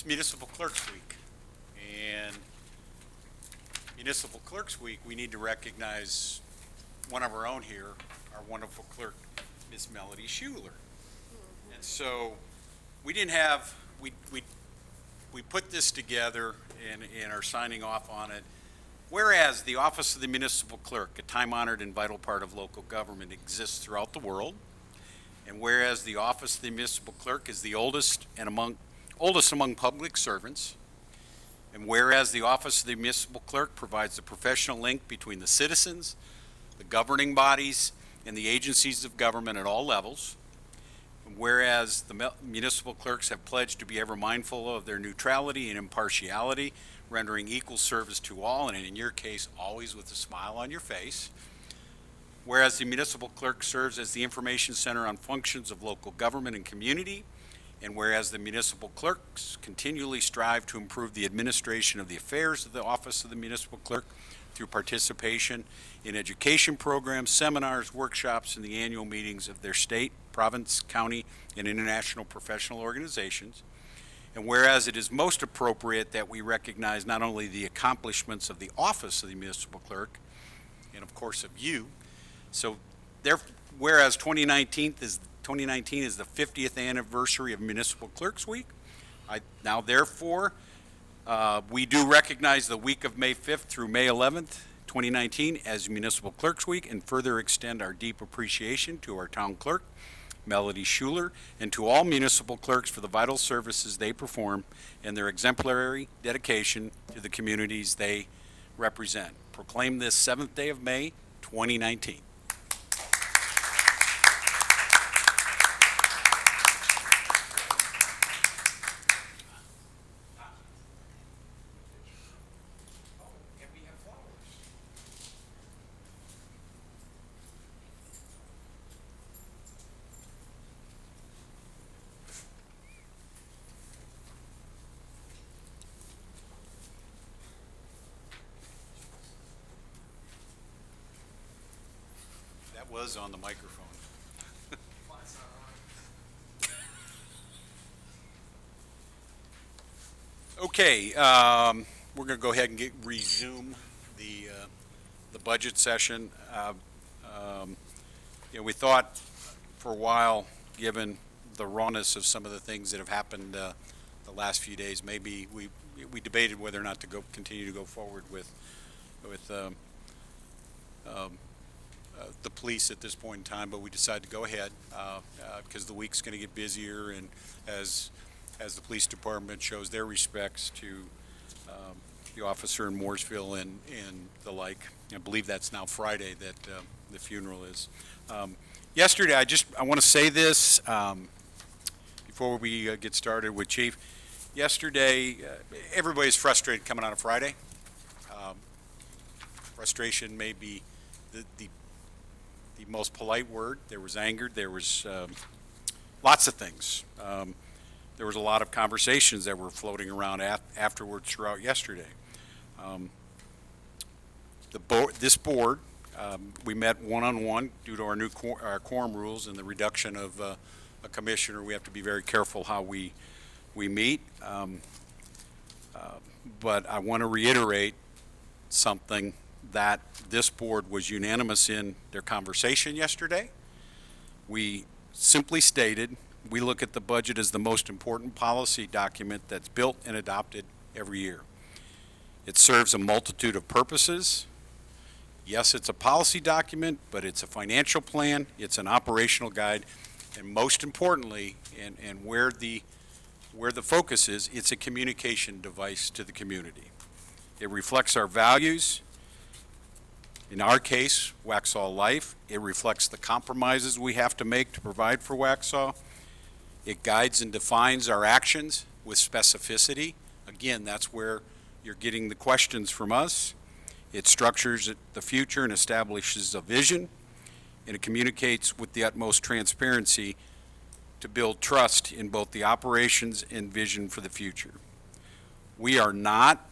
It's Municipal Clerks Week, and Municipal Clerks Week, we need to recognize one of our own here, our wonderful clerk, Miss Melody Schuler. And so we didn't have, we put this together and are signing off on it. Whereas the Office of the Municipal Clerk, a time-honored and vital part of local government, exists throughout the world, and whereas the Office of the Municipal Clerk is the oldest among public servants, and whereas the Office of the Municipal Clerk provides the professional link between the citizens, the governing bodies, and the agencies of government at all levels, and whereas the municipal clerks have pledged to be ever mindful of their neutrality and impartiality, rendering equal service to all, and in your case, always with a smile on your face. Whereas the municipal clerk serves as the information center on functions of local government and community, and whereas the municipal clerks continually strive to improve the administration of the affairs of the Office of the Municipal Clerk through participation in education programs, seminars, workshops, and the annual meetings of their state, province, county, and international professional organizations. And whereas it is most appropriate that we recognize not only the accomplishments of the Office of the Municipal Clerk, and of course of you, so whereas 2019 is the 50th anniversary of Municipal Clerks Week, therefore, we do recognize the week of May 5th through May 11th, 2019 as Municipal Clerks Week, and further extend our deep appreciation to our town clerk, Melody Schuler, and to all municipal clerks for the vital services they perform and their exemplary dedication to the communities they represent. Proclaim this 7th day of May, 2019. Was on the microphone. Okay, we're going to go ahead and resume the budget session. We thought for a while, given the rawness of some of the things that have happened the last few days, maybe we debated whether or not to continue to go forward with the police at this point in time, but we decided to go ahead because the week's going to get busier, and as the police department shows their respects to the officer in Mooresville and the like. I believe that's now Friday that the funeral is. Yesterday, I want to say this before we get started with Chief. Yesterday, everybody's frustrated coming out of Friday. Frustration may be the most polite word. There was anger. There was lots of things. There was a lot of conversations that were floating around afterwards throughout yesterday. This board, we met one-on-one due to our new quorum rules and the reduction of a commissioner. We have to be very careful how we meet. But I want to reiterate something that this board was unanimous in their conversation yesterday. We simply stated, we look at the budget as the most important policy document that's built and adopted every year. It serves a multitude of purposes. Yes, it's a policy document, but it's a financial plan, it's an operational guide, and most importantly, and where the focus is, it's a communication device to the community. It reflects our values. In our case, Waxhaw Life. It reflects the compromises we have to make to provide for Waxhaw. It guides and defines our actions with specificity. Again, that's where you're getting the questions from us. It structures the future and establishes a vision, and it communicates with the utmost transparency to build trust in both the operations and vision for the future. We are not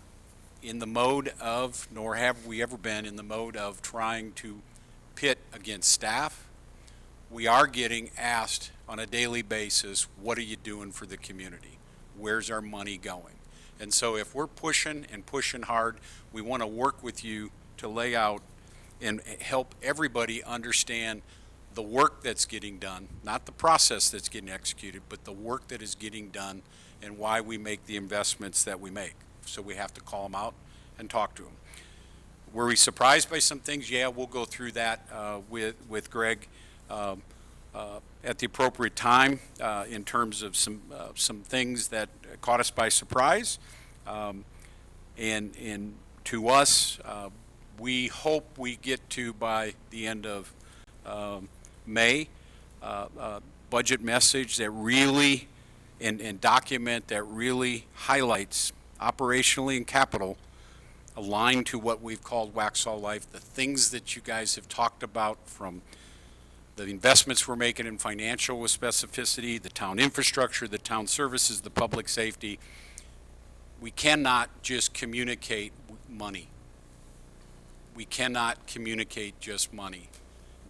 in the mode of, nor have we ever been in the mode of trying to pit against staff. We are getting asked on a daily basis, what are you doing for the community? where's our money going? And so if we're pushing and pushing hard, we want to work with you to lay out and help everybody understand the work that's getting done, not the process that's getting executed, but the work that is getting done and why we make the investments that we make. So we have to call them out and talk to them. Were we surprised by some things? Yeah, we'll go through that with Greg at the appropriate time in terms of some things that caught us by surprise. And to us, we hope we get to, by the end of May, budget message that really, and document that really highlights operationally and capital aligned to what we've called Waxhaw Life, the things that you guys have talked about, from the investments we're making in financial with specificity, the town infrastructure, the town services, the public safety. We cannot just communicate money. We cannot communicate just money.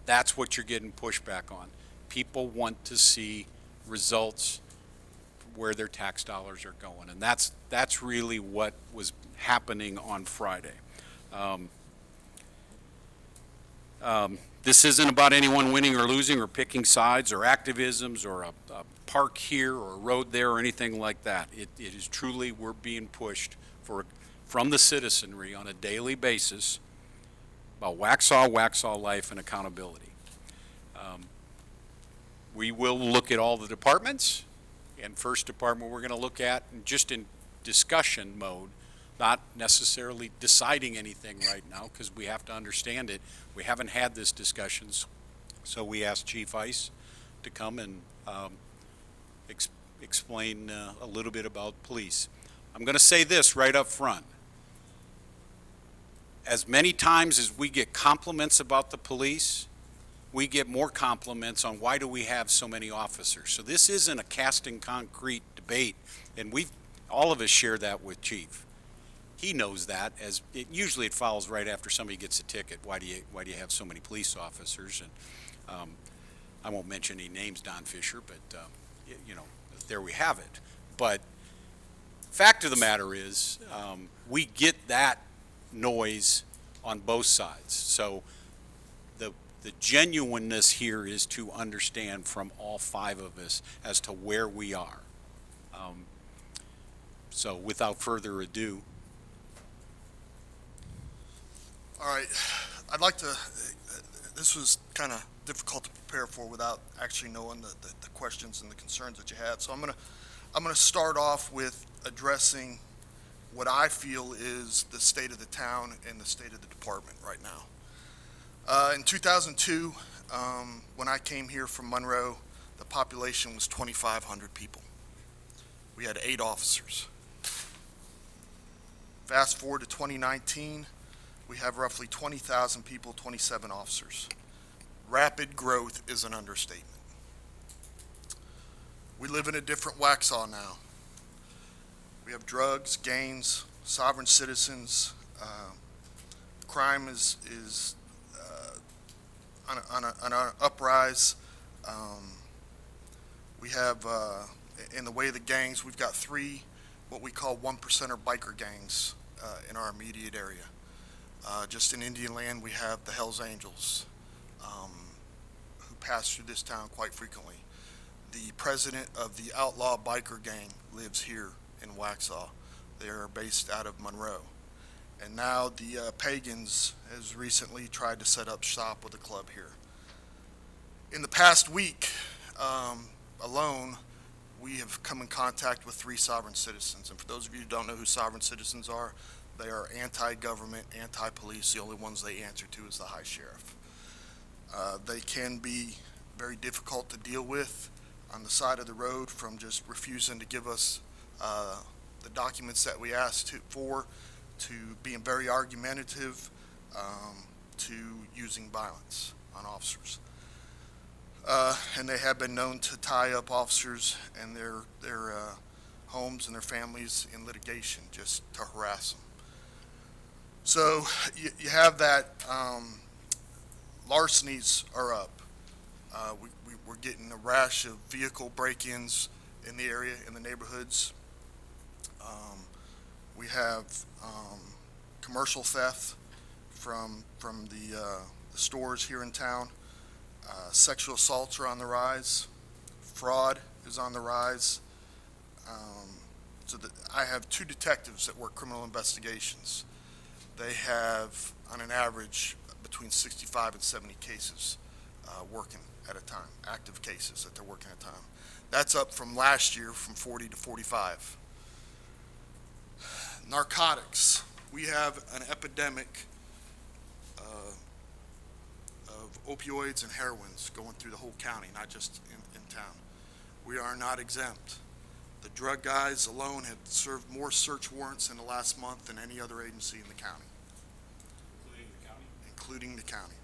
That's what you're getting pushback on. People want to see results where their tax dollars are going, and that's really what was happening on Friday. This isn't about anyone winning or losing or picking sides or activisms or a park here or a road there or anything like that. It is truly, we're being pushed from the citizenry on a daily basis about Waxhaw Life, and accountability. We will look at all the departments, and first department we're going to look at just in discussion mode, not necessarily deciding anything right now, because we have to understand it. We haven't had this discussions, so we asked Chief Ice to come and explain a little bit about police. I'm going to say this right up front. As many times as we get compliments about the police, we get more compliments on why do we have so many officers. So this isn't a cast in concrete debate, and all of us share that with Chief. He knows that, as usually it follows right after somebody gets a ticket. Why do you have so many police officers? And I won't mention any names, Don Fisher, but you know, there we have it. But fact of the matter is, we get that noise on both sides. So the genuineness here is to understand from all five of us as to where we are. So without further ado. All right, I'd like to, this was kind of difficult to prepare for without actually knowing the questions and the concerns that you had. So I'm gonna start off with addressing what I feel is the state of the town and the state of the department right now. In 2002, when I came here from Monroe, the population was 2,500 people. We had 8 officers. Fast forward to 2019, we have roughly 20,000 people, 27 officers. Rapid growth is an understatement. We live in a different Waxhaw now. We have drugs, gangs, sovereign citizens. Crime is on an uprise. We have, in the way of the gangs, we've got 3 what we call 1%er biker gangs in our immediate area. Just in Indian Land, we have the Hells Angels, who pass through this town quite frequently. The president of the outlaw biker gang lives here in Waxhaw. They are based out of Monroe. And now the Pagans has recently tried to set up shop with a club here. In the past week alone, we have come in contact with 3 sovereign citizens. And for those of you who don't know who sovereign citizens are, they are anti-government, anti-police. The only ones they answer to is the High Sheriff. They can be very difficult to deal with on the side of the road, from just refusing to give us the documents that we asked for, to being very argumentative, to using violence on officers. And they have been known to tie up officers and their homes and their families in litigation just to harass them. So you have that. Larcenies are up. We're getting a rash of vehicle break-ins in the area, in the neighborhoods. We have commercial theft from the stores here in town. Sexual assaults are on the rise. Fraud is on the rise. I have two detectives that work criminal investigations. They have, on an average, between 65 and 70 cases working at a time, active cases that they're working at a time. That's up from last year from 40 to 45. Narcotics. We have an epidemic of opioids and heroines going through the whole county, not just in town. We are not exempt. The drug guys alone have served more search warrants in the last month than any other agency in the county. Including the county? Including the county.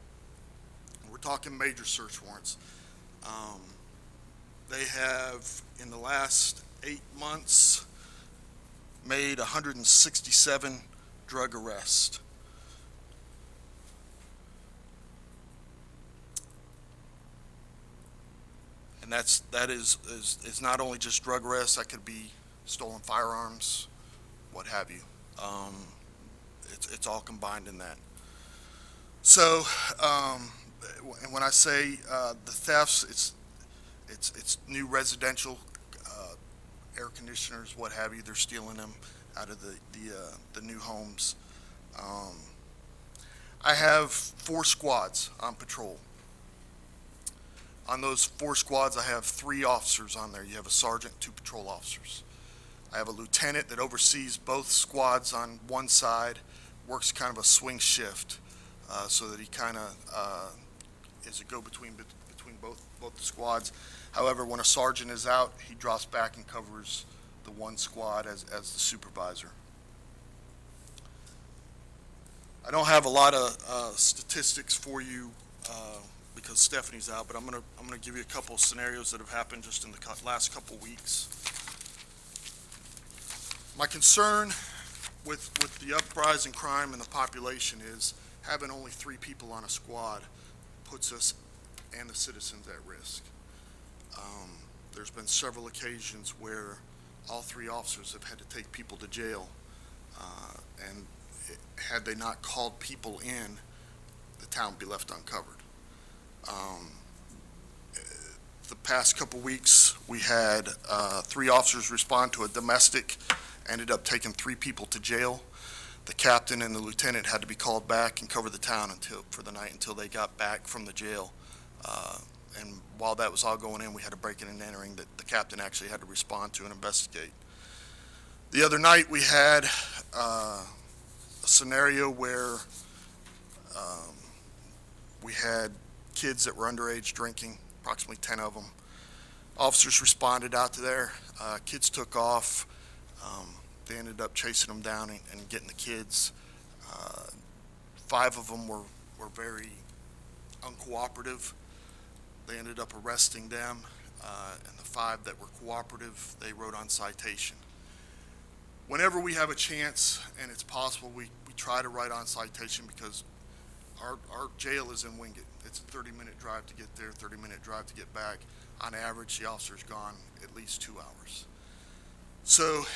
We're talking major search warrants. They have, in the last 8 months, made 167 drug arrests. And that is not only just drug arrests, that could be stolen firearms, what have you. It's all combined in that. So, and when I say the thefts, it's new residential air conditioners, what have you. They're stealing them out of the new homes. I have 4 squads on patrol. On those 4 squads, I have 3 officers on there. You have a sergeant, 2 patrol officers. I have a lieutenant that oversees both squads on one side, works kind of a swing shift, so that he kind of is a go-between between both the squads. However, when a sergeant is out, he drops back and covers the one squad as the supervisor. I don't have a lot of statistics for you because Stephanie's out, but I'm gonna give you a couple of scenarios that have happened just in the last couple weeks. My concern with the uprising crime and the population is having only 3 people on a squad puts us and the citizens at risk. There's been several occasions where all 3 officers have had to take people to jail, and had they not called people in, the town would be left uncovered. The past couple weeks, we had 3 officers respond to a domestic, ended up taking 3 people to jail. The captain and the lieutenant had to be called back and cover the town for the night until they got back from the jail. And while that was all going in, we had a break-in and entering that the captain actually had to respond to and investigate. The other night, we had a scenario where we had kids that were underage drinking, approximately 10 of them. Officers responded out to there. Kids took off. They ended up chasing them down and getting the kids. 5 of them were very uncooperative. They ended up arresting them, and the 5 that were cooperative, they wrote on citation. Whenever we have a chance and it's possible, we try to write on citation because our jail is in Wingate. It's a 30-minute drive to get there, 30-minute drive to get back. On average, the officer's gone at least 2 hours. So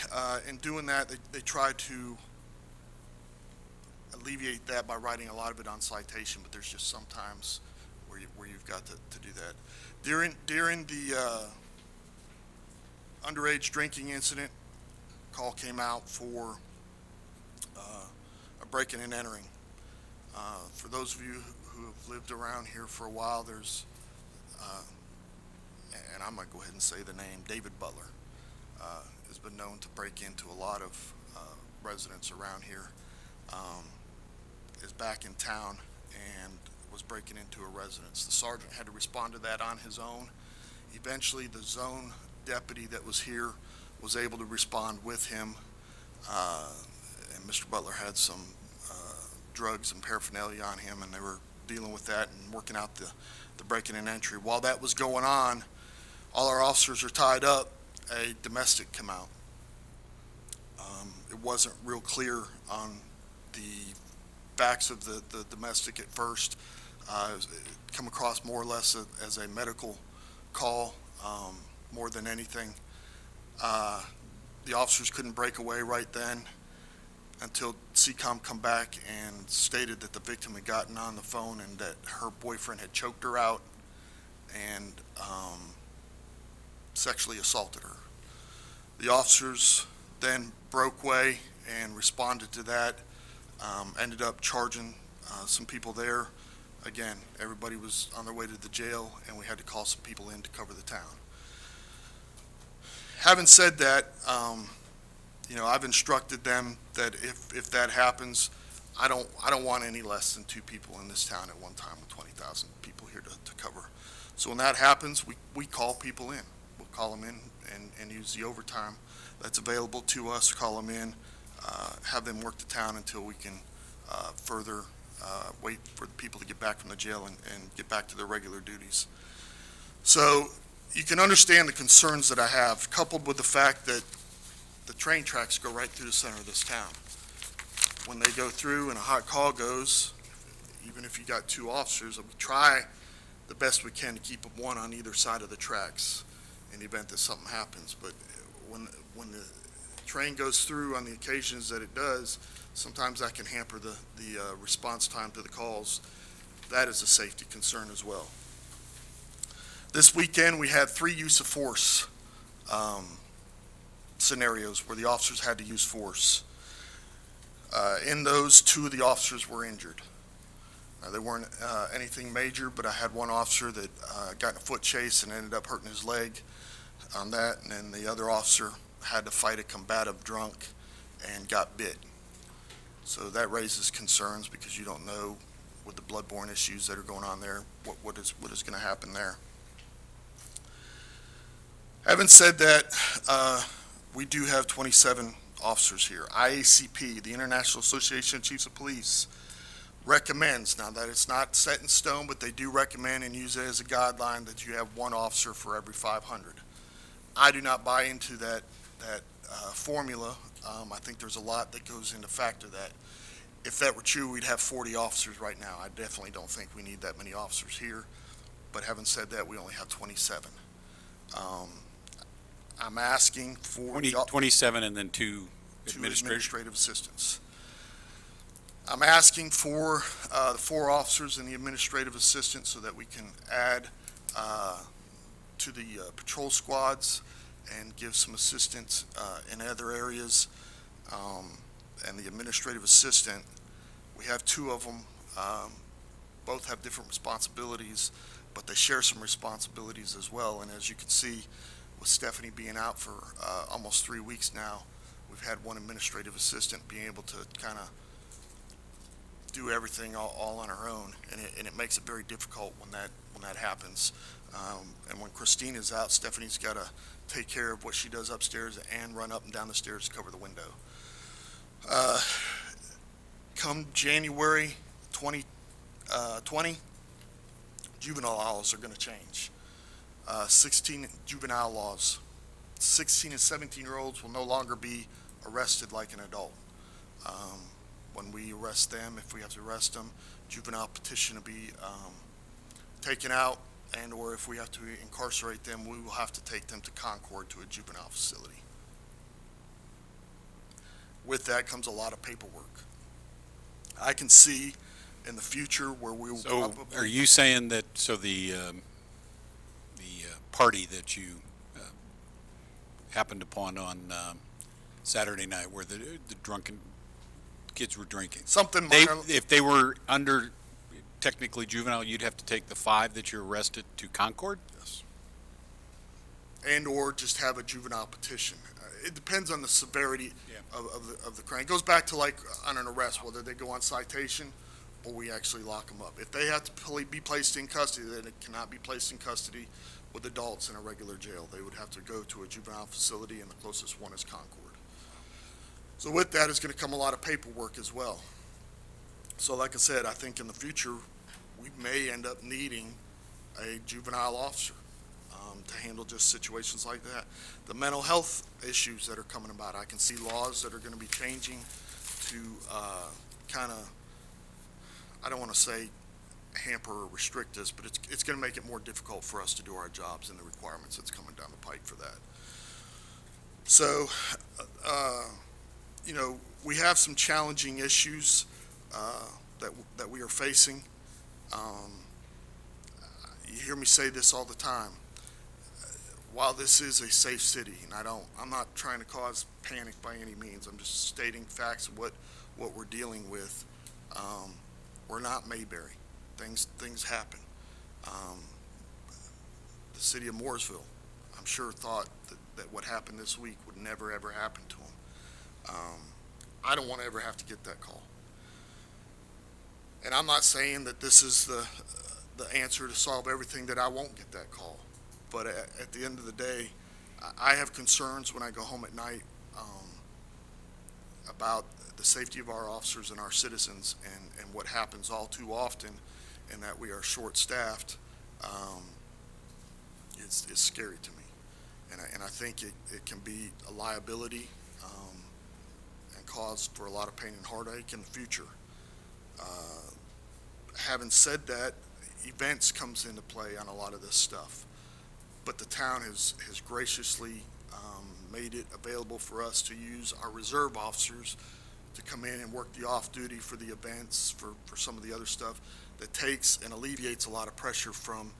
in doing that, they try to alleviate that by writing a lot of it on citation, but there's just sometimes where you've got to do that. During the underage drinking incident, call came out for a break-in and entering. For those of you who have lived around here for a while, there's, and I'm going to go ahead and say the name, David Butler, has been known to break into a lot of residents around here, is back in town and was breaking into a residence. The sergeant had to respond to that on his own. Eventually, the zone deputy that was here was able to respond with him, and Mr. Butler had some drugs and paraphernalia on him, and they were dealing with that and working out the break-in and entry. While that was going on, all our officers are tied up. A domestic came out. It wasn't real clear on the facts of the domestic at first. It come across more or less as a medical call more than anything. The the officers couldn't break away right then until CCOM come back and stated that the victim had gotten on the phone and that her boyfriend had choked her out and sexually assaulted her. The officers then broke away and responded to that, ended up charging some people there. Again, everybody was on their way to the jail, and we had to call some people in to cover the town. Having said that, I've instructed them that if that happens, I don't want any less than 2 people in this town at one time with 20,000 people here to cover. So when that happens, we call people in. We'll call them in and use the overtime that's available to us, call them in, have them work the town until we can further wait for the people to get back from the jail and get back to their regular duties. So you can understand the concerns that I have, coupled with the fact that the train tracks go right through the center of this town. When they go through and a hot call goes, even if you got 2 officers, we try the best we can to keep one on either side of the tracks in the event that something happens. But when the train goes through on the occasions that it does, sometimes that can hamper the response time to the calls. That is a safety concern as well. This weekend, we had 3 use of force scenarios where the officers had to use force. In those, 2 of the officers were injured. They weren't anything major, but I had one officer that got in a foot chase and ended up hurting his leg on that, and then the other officer had to fight a combative drunk and got bit. So that raises concerns because you don't know with the bloodborne issues that are going on there, what is going to happen there. Having said that, we do have 27 officers here. IACP, the International Association of Chiefs of Police, recommends, now that it's not set in stone, but they do recommend and use it as a guideline that you have 1 officer for every 500. I do not buy into that formula. I think there's a lot that goes into factor that. If that were true, we'd have 40 officers right now. I definitely don't think we need that many officers here. But having said that, we only have 27. I'm asking for 27 and then 2 administrative assistants. I'm asking for the 4 officers and the administrative assistant so that we can add to the patrol squads and give some assistance in other areas. And the administrative assistant, we have 2 of them. Both have different responsibilities, but they share some responsibilities as well. And as you can see, with Stephanie being out for almost 3 weeks now, we've had one administrative assistant being able to kind of do everything all on her own, and it makes it very difficult when that happens. And when Christine is out, Stephanie's got to take care of what she does upstairs and run up and down the stairs to cover the window. Come January 2020, juvenile laws are going to change. 16 juvenile laws. 16 and 17-year-olds will no longer be arrested like an adult. When we arrest them, if we have to arrest them, juvenile petition will be taken out, and or if we have to incarcerate them, we will have to take them to Concord to a juvenile facility. With that comes a lot of paperwork. I can see in the future where we will probably... Are you saying that, the party that you happened upon on Saturday night where the drunken kids were drinking, if they were under technically juvenile, you'd have to take the 5 that you arrested to Concord? Yes. And or just have a juvenile petition. It depends on the severity of the crime. It goes back to like on an arrest, whether they go on citation or we actually lock them up. If they have to be placed in custody, then it cannot be placed in custody with adults in a regular jail. They would have to go to a juvenile facility, and the closest one is Concord. So with that is going to come a lot of paperwork as well. So like I said, I think in the future, we may end up needing a juvenile officer to handle just situations like that. The mental health issues that are coming about, I can see laws that are going to be changing to kind of, I don't want to say hamper or restrict us, but it's going to make it more difficult for us to do our jobs and the requirements that's coming down the pike for that. So, you know, we have some challenging issues that we are facing. You hear me say this all the time. While this is a safe city, and I'm not trying to cause panic by any means. I'm just stating facts of what we're dealing with. We're not Mayberry. Things happen. The city of Mooresville, I'm sure, thought that what happened this week would never ever happen to them. I don't want to ever have to get that call. And I'm not saying that this is the answer to solve everything, that I won't get that call. But at the end of the day, I have concerns when I go home at night about the safety of our officers and our citizens, and what happens all too often, and that we are short-staffed. It's scary to me, and I think it can be a liability and cause for a lot of pain and heartache in the future. Having said that, events comes into play on a lot of this stuff. But the town has graciously made it available for us to use our reserve officers to come in and work the off-duty for the events, for some of the other stuff that takes and alleviates a lot of pressure from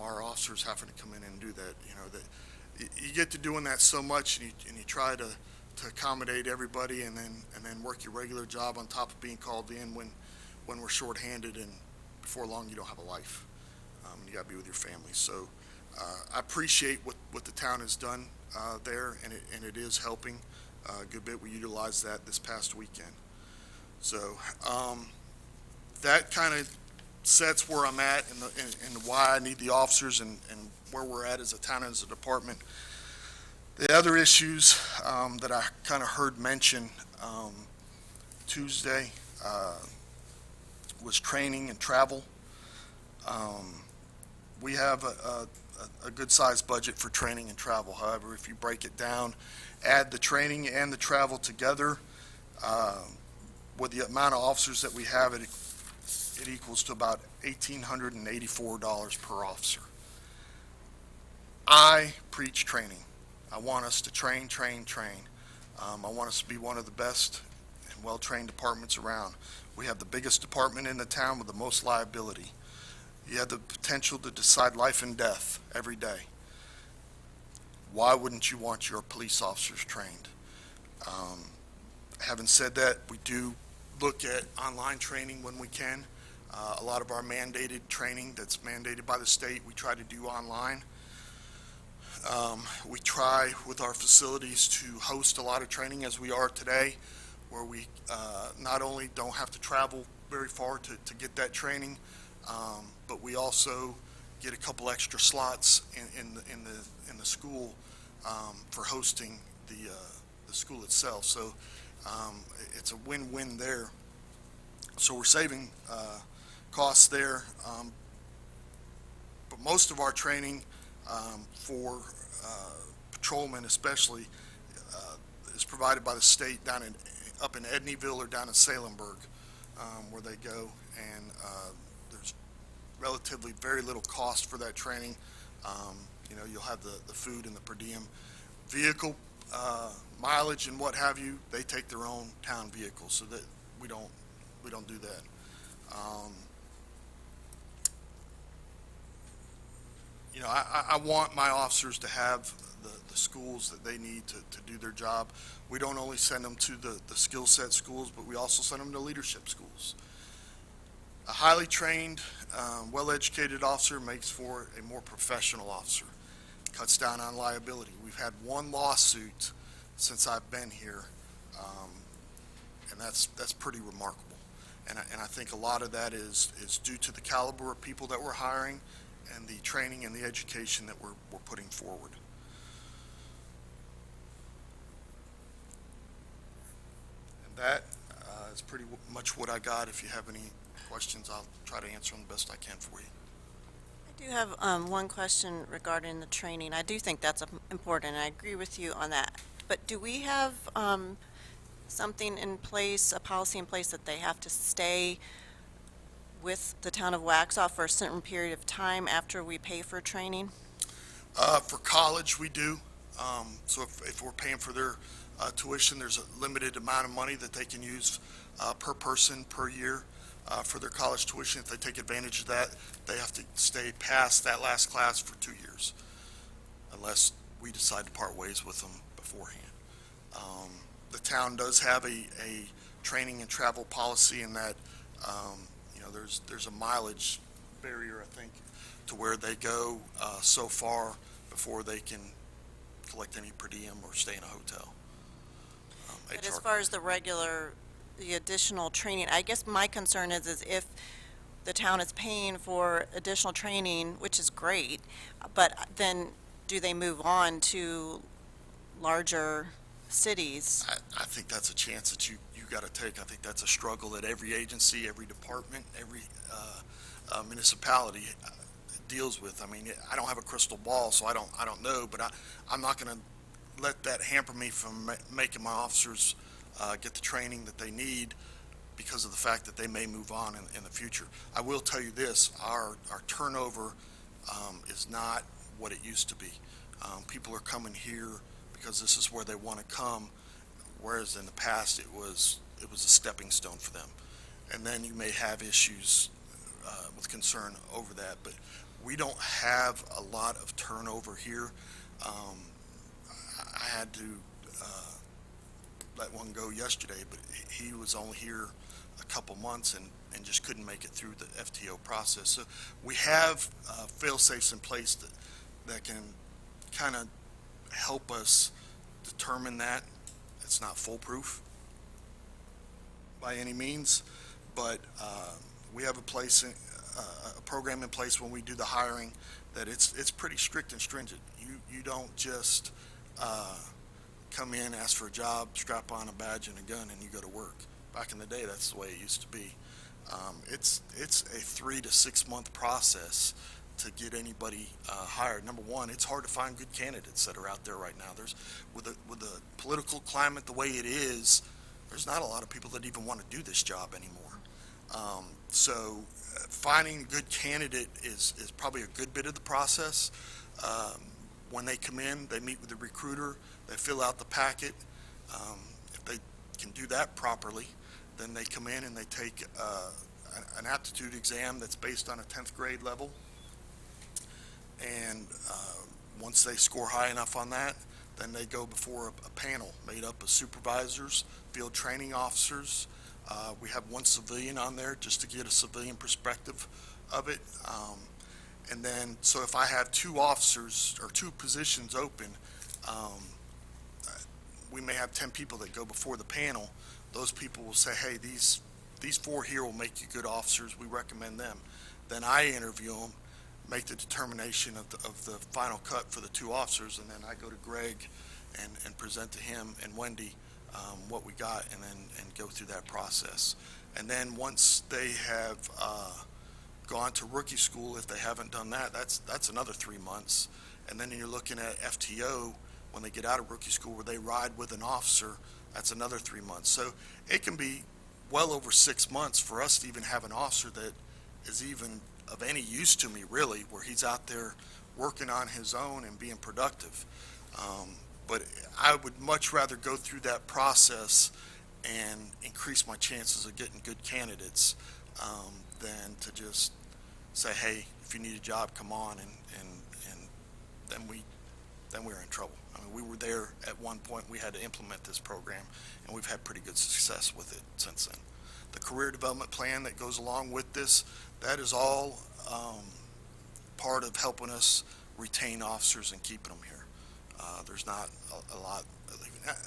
our officers having to come in and do that. You know, that you get to doing that so much, and you try to accommodate everybody, and then work your regular job on top of being called in when we're shorthanded, and before long you don't have a life. You got to be with your family. So I appreciate what the town has done there, and it is helping a good bit. We utilized that this past weekend. So that kind of sets where I'm at, and why I need the officers, and where we're at as a town and as a department. The other issues that I kind of heard mentioned Tuesday was training and travel. We have a good-sized budget for training and travel. However, if you break it down, add the training and the travel together, with the amount of officers that we have, it equals to about $1,884 per officer. I preach training. I want us to train. I want us to be one of the best and well-trained departments around. We have the biggest department in the town with the most liability. You have the potential to decide life and death every day. Why wouldn't you want your police officers trained? Having said that, we do look at online training when we can. A lot of our mandated training that's mandated by the state, we try to do online. We try with our facilities to host a lot of training, as we are today, where we not only don't have to travel very far to get that training, but we also get a couple extra slots in the school for hosting the school itself. So it's a win-win there. So we're saving costs there, but most of our training for patrolmen especially is provided by the state up in Edneyville or down in Salemburg, where they go, and there's relatively very little cost for that training. You know, you'll have the food and the per diem vehicle mileage and what have you. They take their own town vehicles, so that we don't do that. You know, I want my officers to have the schools that they need to do their job. We don't only send them to the skill set schools, but we also send them to leadership schools. A highly trained, well-educated officer makes for a more professional officer. Cuts down on liability. We've had one lawsuit since I've been here, and that's pretty remarkable. And I think a lot of that is due to the caliber of people that we're hiring, and the training and the education that we're putting forward. And that is pretty much what I got. If you have any questions, I'll try to answer them the best I can for you. I do have one question regarding the training. I do think that's important, and I agree with you on that. But do we have something in place, a policy in place, that they have to stay with the town of Waxhaw for a certain period of time after we pay for training? For college, we do. So if we're paying for their tuition, there's a limited amount of money that they can use per person per year for their college tuition. If they take advantage of that, they have to stay past that last class for 2 years, unless we decide to part ways with them beforehand. The town does have a training and travel policy in that, there's a mileage barrier, I think, to where they go so far before they can collect any per diem or stay in a hotel. But as far as the additional training, I guess my concern is if the town is paying for additional training, which is great, but then do they move on to larger cities? I think that's a chance that you got to take. I think that's a struggle that every agency, every department, every municipality deals with. I mean, I don't have a crystal ball, so I don't know, but I'm not going to let that hamper me from making my officers get the training that they need because of the fact that they may move on in the future. I will tell you this, our turnover is not what it used to be. People are coming here because this is where they want to come, whereas in the past it was a stepping stone for them. And then you may have issues with concern over that, but we don't have a lot of turnover here. I had to let one go yesterday, but he was only here a couple months and just couldn't make it through the FTO process. So we have fail-safes in place that can kind of help us determine that. It's not foolproof by any means, but we have a program in place when we do the hiring that it's pretty strict and stringent. You don't just come in, ask for a job, strap on a badge and a gun, and you go to work. Back in the day, that's the way it used to be. It's a 3 to 6 month process to get anybody hired. Number one, it's hard to find good candidates that are out there right now. With the political climate the way it is, there's not a lot of people that even want to do this job anymore. So finding a good candidate is probably a good bit of the process. When they come in, they meet with the recruiter, they fill out the packet. If they can do that properly, then they come in and they take an aptitude exam that's based on a 10th grade level. And once they score high enough on that, then they go before a panel made up of supervisors, field training officers. We have one civilian on there just to get a civilian perspective of it. And then, so if I have 2 officers or 2 positions open, we may have 10 people that go before the panel. Those people will say, hey, these 4 here will make you good officers. We recommend them. Then I interview them, make the determination of the final cut for the 2 officers, and then I go to Greg and present to him and Wendy what we got, and go through that process. And then once they have gone to rookie school, if they haven't done that, that's another 3 months. And then you're looking at FTO when they get out of rookie school, where they ride with an officer. That's another 3 months. So it can be well over 6 months for us to even have an officer that is even of any use to me, really, where he's out there working on his own and being productive. But I would much rather go through that process and increase my chances of getting good candidates than to just say, hey, if you need a job, come on, and then we're in trouble. I mean, we were there at one point. We had to implement this program, and we've had pretty good success with it since then. The career development plan that goes along with this, that is all part of helping us retain officers and keeping them here. There's not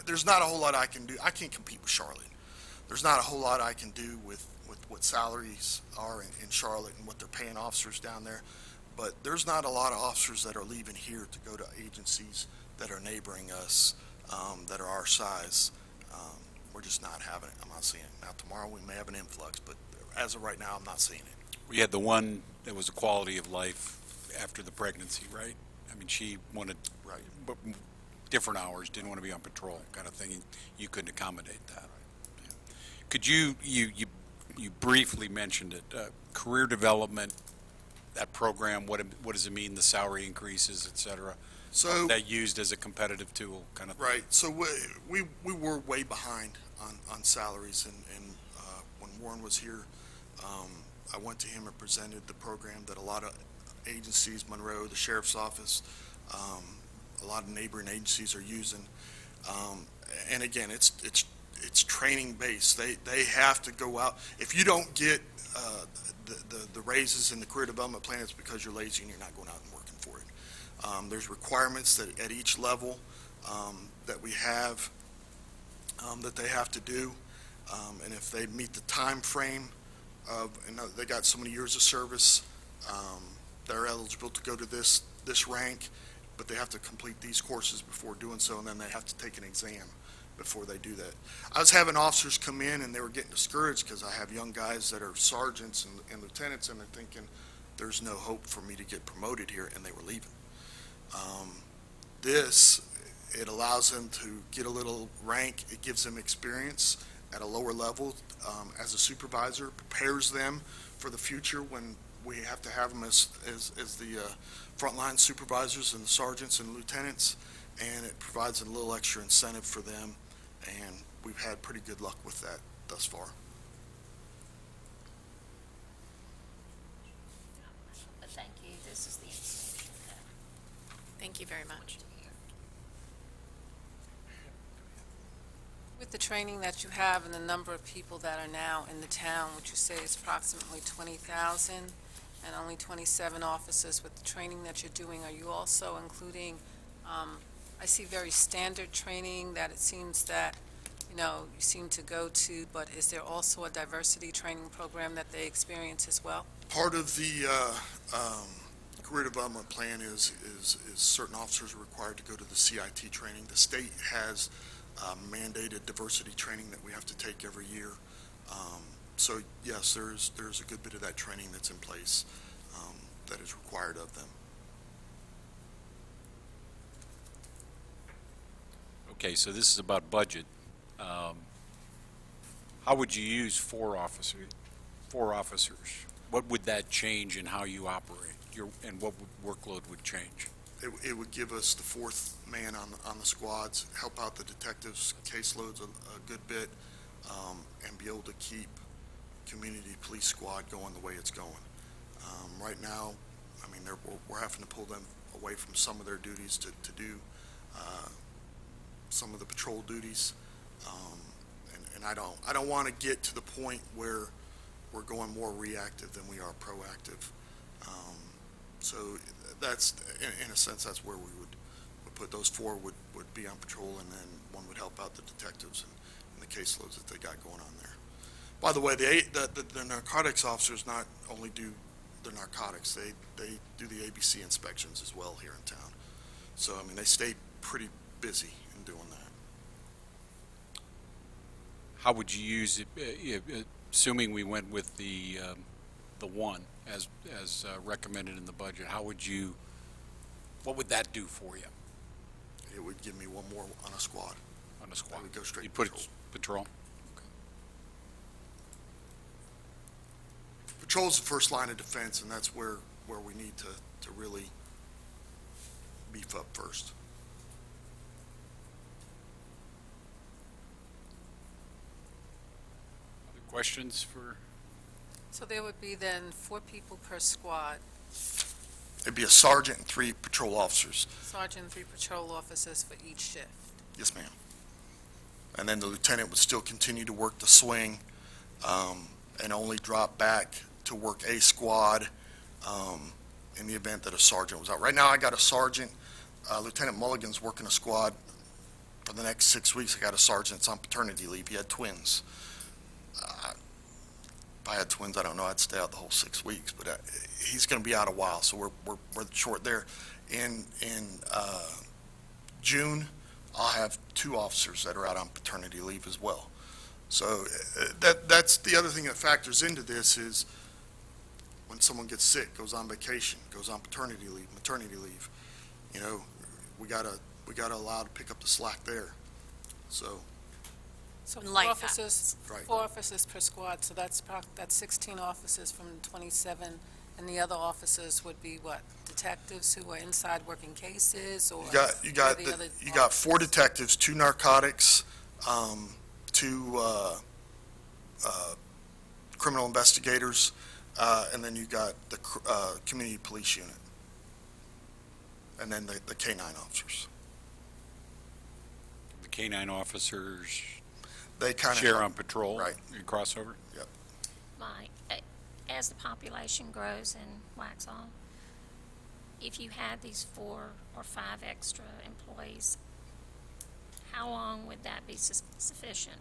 there's not a whole lot I can do. I can't compete with Charlotte. There's not a whole lot I can do with what salaries are in Charlotte and what they're paying officers down there. But there's not a lot of officers that are leaving here to go to agencies that are neighboring us, that are our size. We're just not having it. I'm not seeing it. Now, tomorrow we may have an influx, but as of right now, I'm not seeing it. We had the one that was a quality of life after the pregnancy, right? I mean, she wanted different hours, didn't want to be on patrol, kind of thing. You couldn't accommodate that. Yeah. Could you briefly mentioned it, career development, that program, what does it mean, the salary increases, et cetera? So, that used as a competitive tool, kind of thing? right, so we were way behind on salaries, and when Warren was here, I went to him and presented the program that a lot of agencies, Monroe, the sheriff's office, a lot of neighboring agencies are using. And again, it's training based. They have to go out. If you don't get the raises in the career development plan, it's because you're lazy and you're not going out and working for it. There's requirements that at each level that we have that they have to do, and if they meet the time frame of, and they got so many years of service, they're eligible to go to this rank, but they have to complete these courses before doing so, and then they have to take an exam before they do that. I was having officers come in and they were getting discouraged because I have young guys that are sergeants and lieutenants, and they're thinking, there's no hope for me to get promoted here, and they were leaving. It allows them to get a little rank. It gives them experience at a lower level as a supervisor, prepares them for the future when we have to have them as the frontline supervisors and the sergeants and lieutenants, and it provides a little extra incentive for them, and we've had pretty good luck with that thus far. But thank you, this is the information that Thank you very much. to hear. With the training that you have and the number of people that are now in the town, which you say is approximately 20,000, and only 27 officers, with the training that you're doing, are you also including, I see very standard training that it seems that, you seem to go to, but is there also a diversity training program that they experience as well? Part of the career development plan is certain officers are required to go to the CIT training. The state has mandated diversity training that we have to take every year. So yes, there's a good bit of that training that's in place that is required of them. Okay, so this is about budget. How would you use four officers? What would that change in how you operate? And what workload would change? It would give us the fourth man on the squads, help out the detectives' caseloads a good bit, and be able to keep community police squad going the way it's going. Right now, I mean, we're having to pull them away from some of their duties to do some of the patrol duties, and I don't want to get to the point where we're going more reactive than we are proactive. So that's, in a sense, that's where we would put those four would be on patrol, and then one would help out the detectives and the caseloads that they got going on there. By the way, the narcotics officers not only do the narcotics, they do the ABC inspections as well here in town. So, I mean, they stay pretty busy in doing that. How would you use it, assuming we went with the one as recommended in the budget? What would that do for you It would give me one more on a squad. on a squad? I would go straight You'd to put it patrol. patrol? Patrol's the first line of defense, and that's where we need to really beef up first. Other questions for? So there would be then 4 people per squad, It'd be a sergeant and 3 patrol officers. sergeant, 3 patrol officers for each shift. Yes, ma'am. And then the lieutenant would still continue to work the swing, and only drop back to work a squad in the event that a sergeant was out. Right now, I got a sergeant. Lieutenant Mulligan's working a squad for the next 6 weeks. I got a sergeant that's on paternity leave. He had twins. If I had twins, I don't know, I'd stay out the whole 6 weeks, but he's going to be out a while, so we're short there. In June, I'll have 2 officers that are out on paternity leave as well. So that's the other thing that factors into this is when someone gets sick, goes on vacation, goes on paternity leave, maternity leave, we gotta allow to pick up the slack there. So, So Life 4 officers, Right. 4 officers per squad, so that's 16 officers from 27, and the other officers would be what, detectives who are inside working cases, or? You got, what are the other you got 4 detectives, 2 narcotics, 2 criminal investigators, and then you got the community police unit, and then the K-9 officers. The K-9 officers They kind of share on patrol? Right. In crossover? Mike, as the population grows in Waxhaw, if you had these 4 or 5 extra employees, how long would that be sufficient?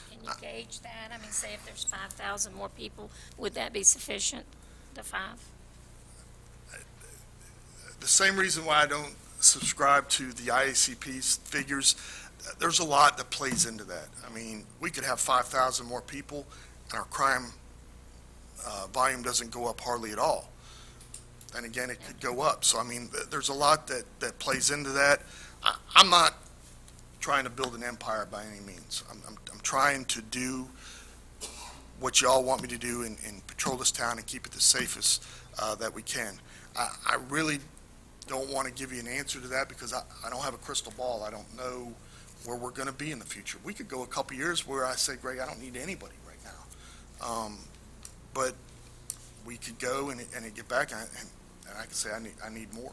Can you gauge that? I mean, say if there's 5,000 more people, would that be sufficient, the 5? The same reason why I don't subscribe to the IACP's figures, there's a lot that plays into that. I mean, we could have 5,000 more people, and our crime volume doesn't go up hardly at all. And again, it could go up. So, I mean, there's a lot that plays into that. I'm not trying to build an empire by any means. I'm trying to do what y'all want me to do and patrol this town and keep it the safest that we can. I really don't want to give you an answer to that because I don't have a crystal ball. I don't know where we're going to be in the future. We could go a couple years where I say, Greg, I don't need anybody right now. But we could go and get back, and I can say I need more.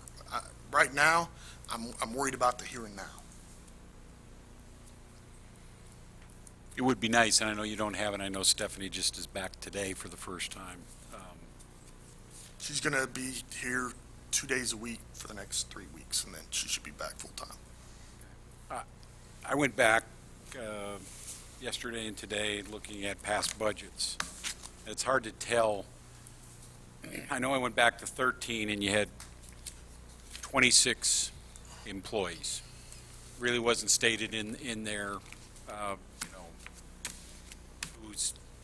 Right now, I'm worried about the here and now. It would be nice, and I know you don't have it, I know Stephanie just is back today for the first time. She's going to be here 2 days a week for the next 3 weeks, and then she should be back full time. I went back yesterday and today looking at past budgets. It's hard to tell. I know I went back to 13 and you had 26 employees. Really wasn't stated in there,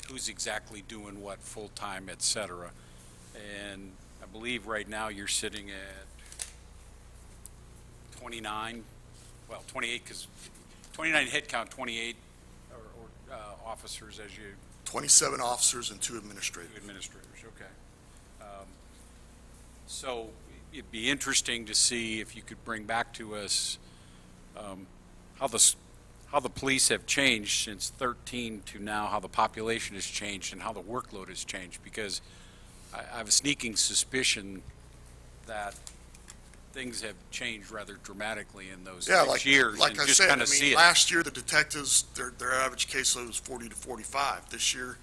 who's exactly doing what full-time, et cetera. And I believe right now you're sitting at 29, well, 28, because 29 head count, 28 officers as you 27 officers and 2 administrators. administrators, okay. So it'd be interesting to see if you could bring back to us how the police have changed since 13 to now, how the population has changed and how the workload has changed, because I have a sneaking suspicion that things have changed rather dramatically in those 6 years. Like and I just said, kind I of mean, see it. last year the detectives, their average caseload was 40 to 45. This year,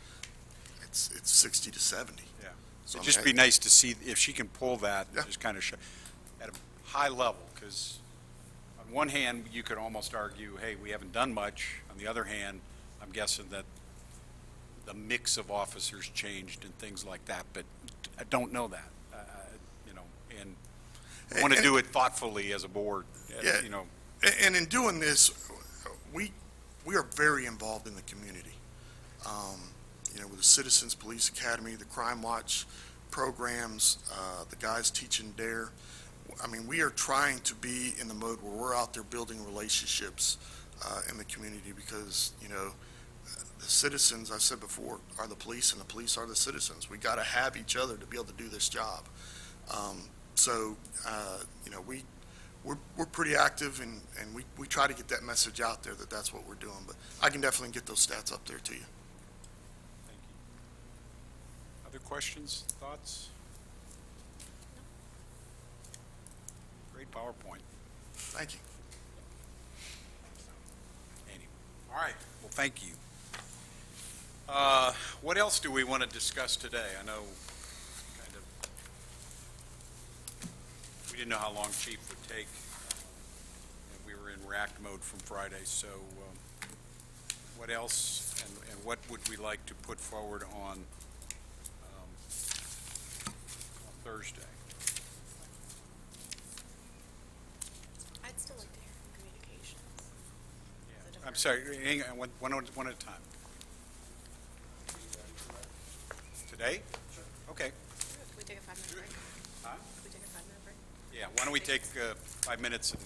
it's 60 to 70. Yeah. So, It'd just I be mean, nice to see if she can pull that, Yeah. just kind of show, at a high level, because on one hand, you could almost argue, hey, we haven't done much. On the other hand, I'm guessing that the mix of officers changed and things like that, but I don't know that, and I want to do it thoughtfully as a board, Yeah. you know. And in doing this, we are very involved in the community. With the Citizens Police Academy, the Crime Watch programs, the guys teaching DARE. I mean, we are trying to be in the mode where we're out there building relationships in the community because, the citizens, I said before, are the police and the police are the citizens. We got to have each other to be able to do this job. We're pretty active and we try to get that message out there that that's what we're doing. But I can definitely get those stats up there to you. Thank you. Other questions, thoughts? Great PowerPoint. Thank you. Anyway, all right, well, thank you. What else do we want to discuss today? I know we didn't know how long Chief would take, and we were in react mode from Friday, so what else and what would we like to put forward on Thursday? I'd still like to hear from communications. Yeah. I'm sorry, hang on, one at a time. Today? Okay. Can we take a 5-minute break? Huh? Can we take a 5-minute break? Yeah, why don't we take 5 minutes and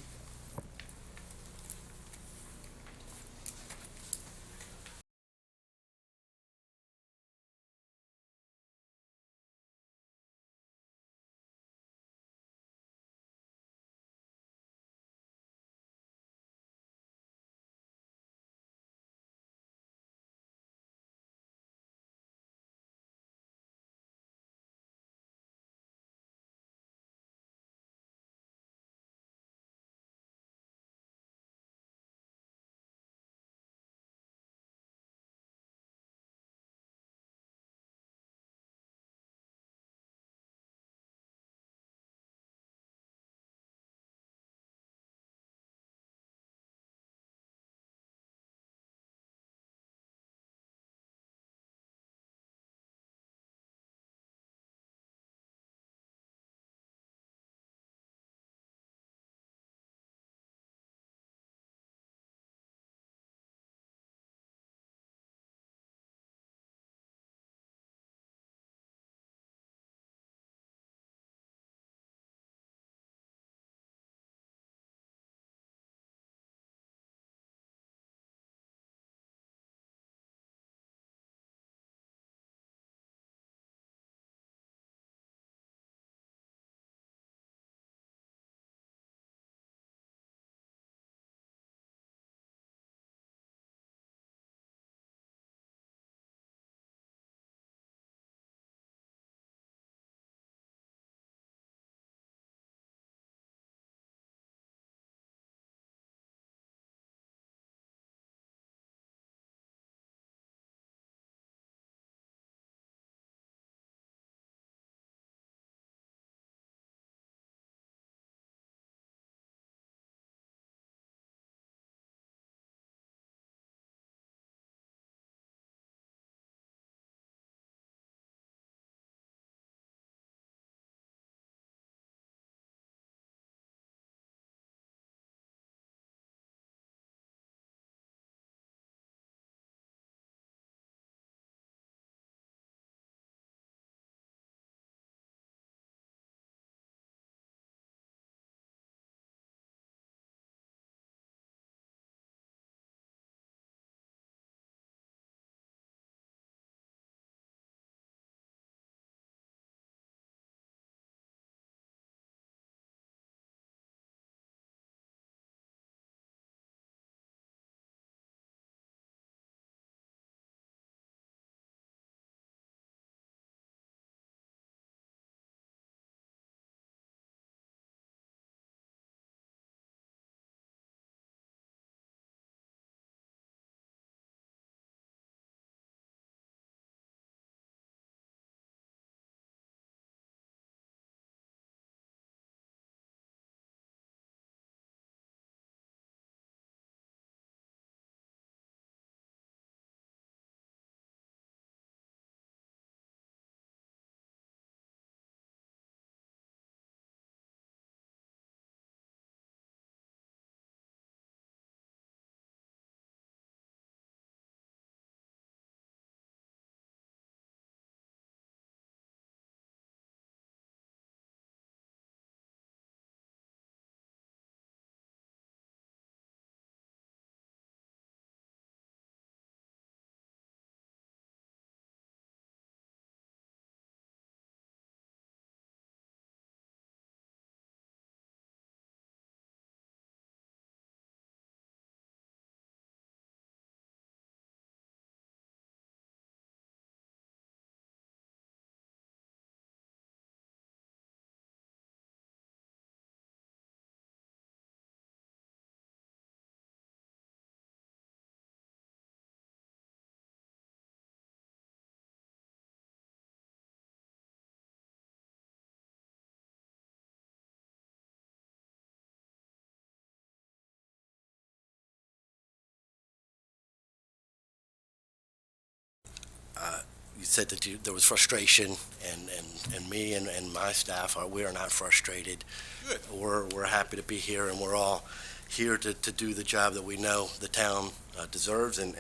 said that there was frustration, and me and my staff we are not frustrated. Good. We're happy to be here, and we're all here to do the job that we know the town deserves and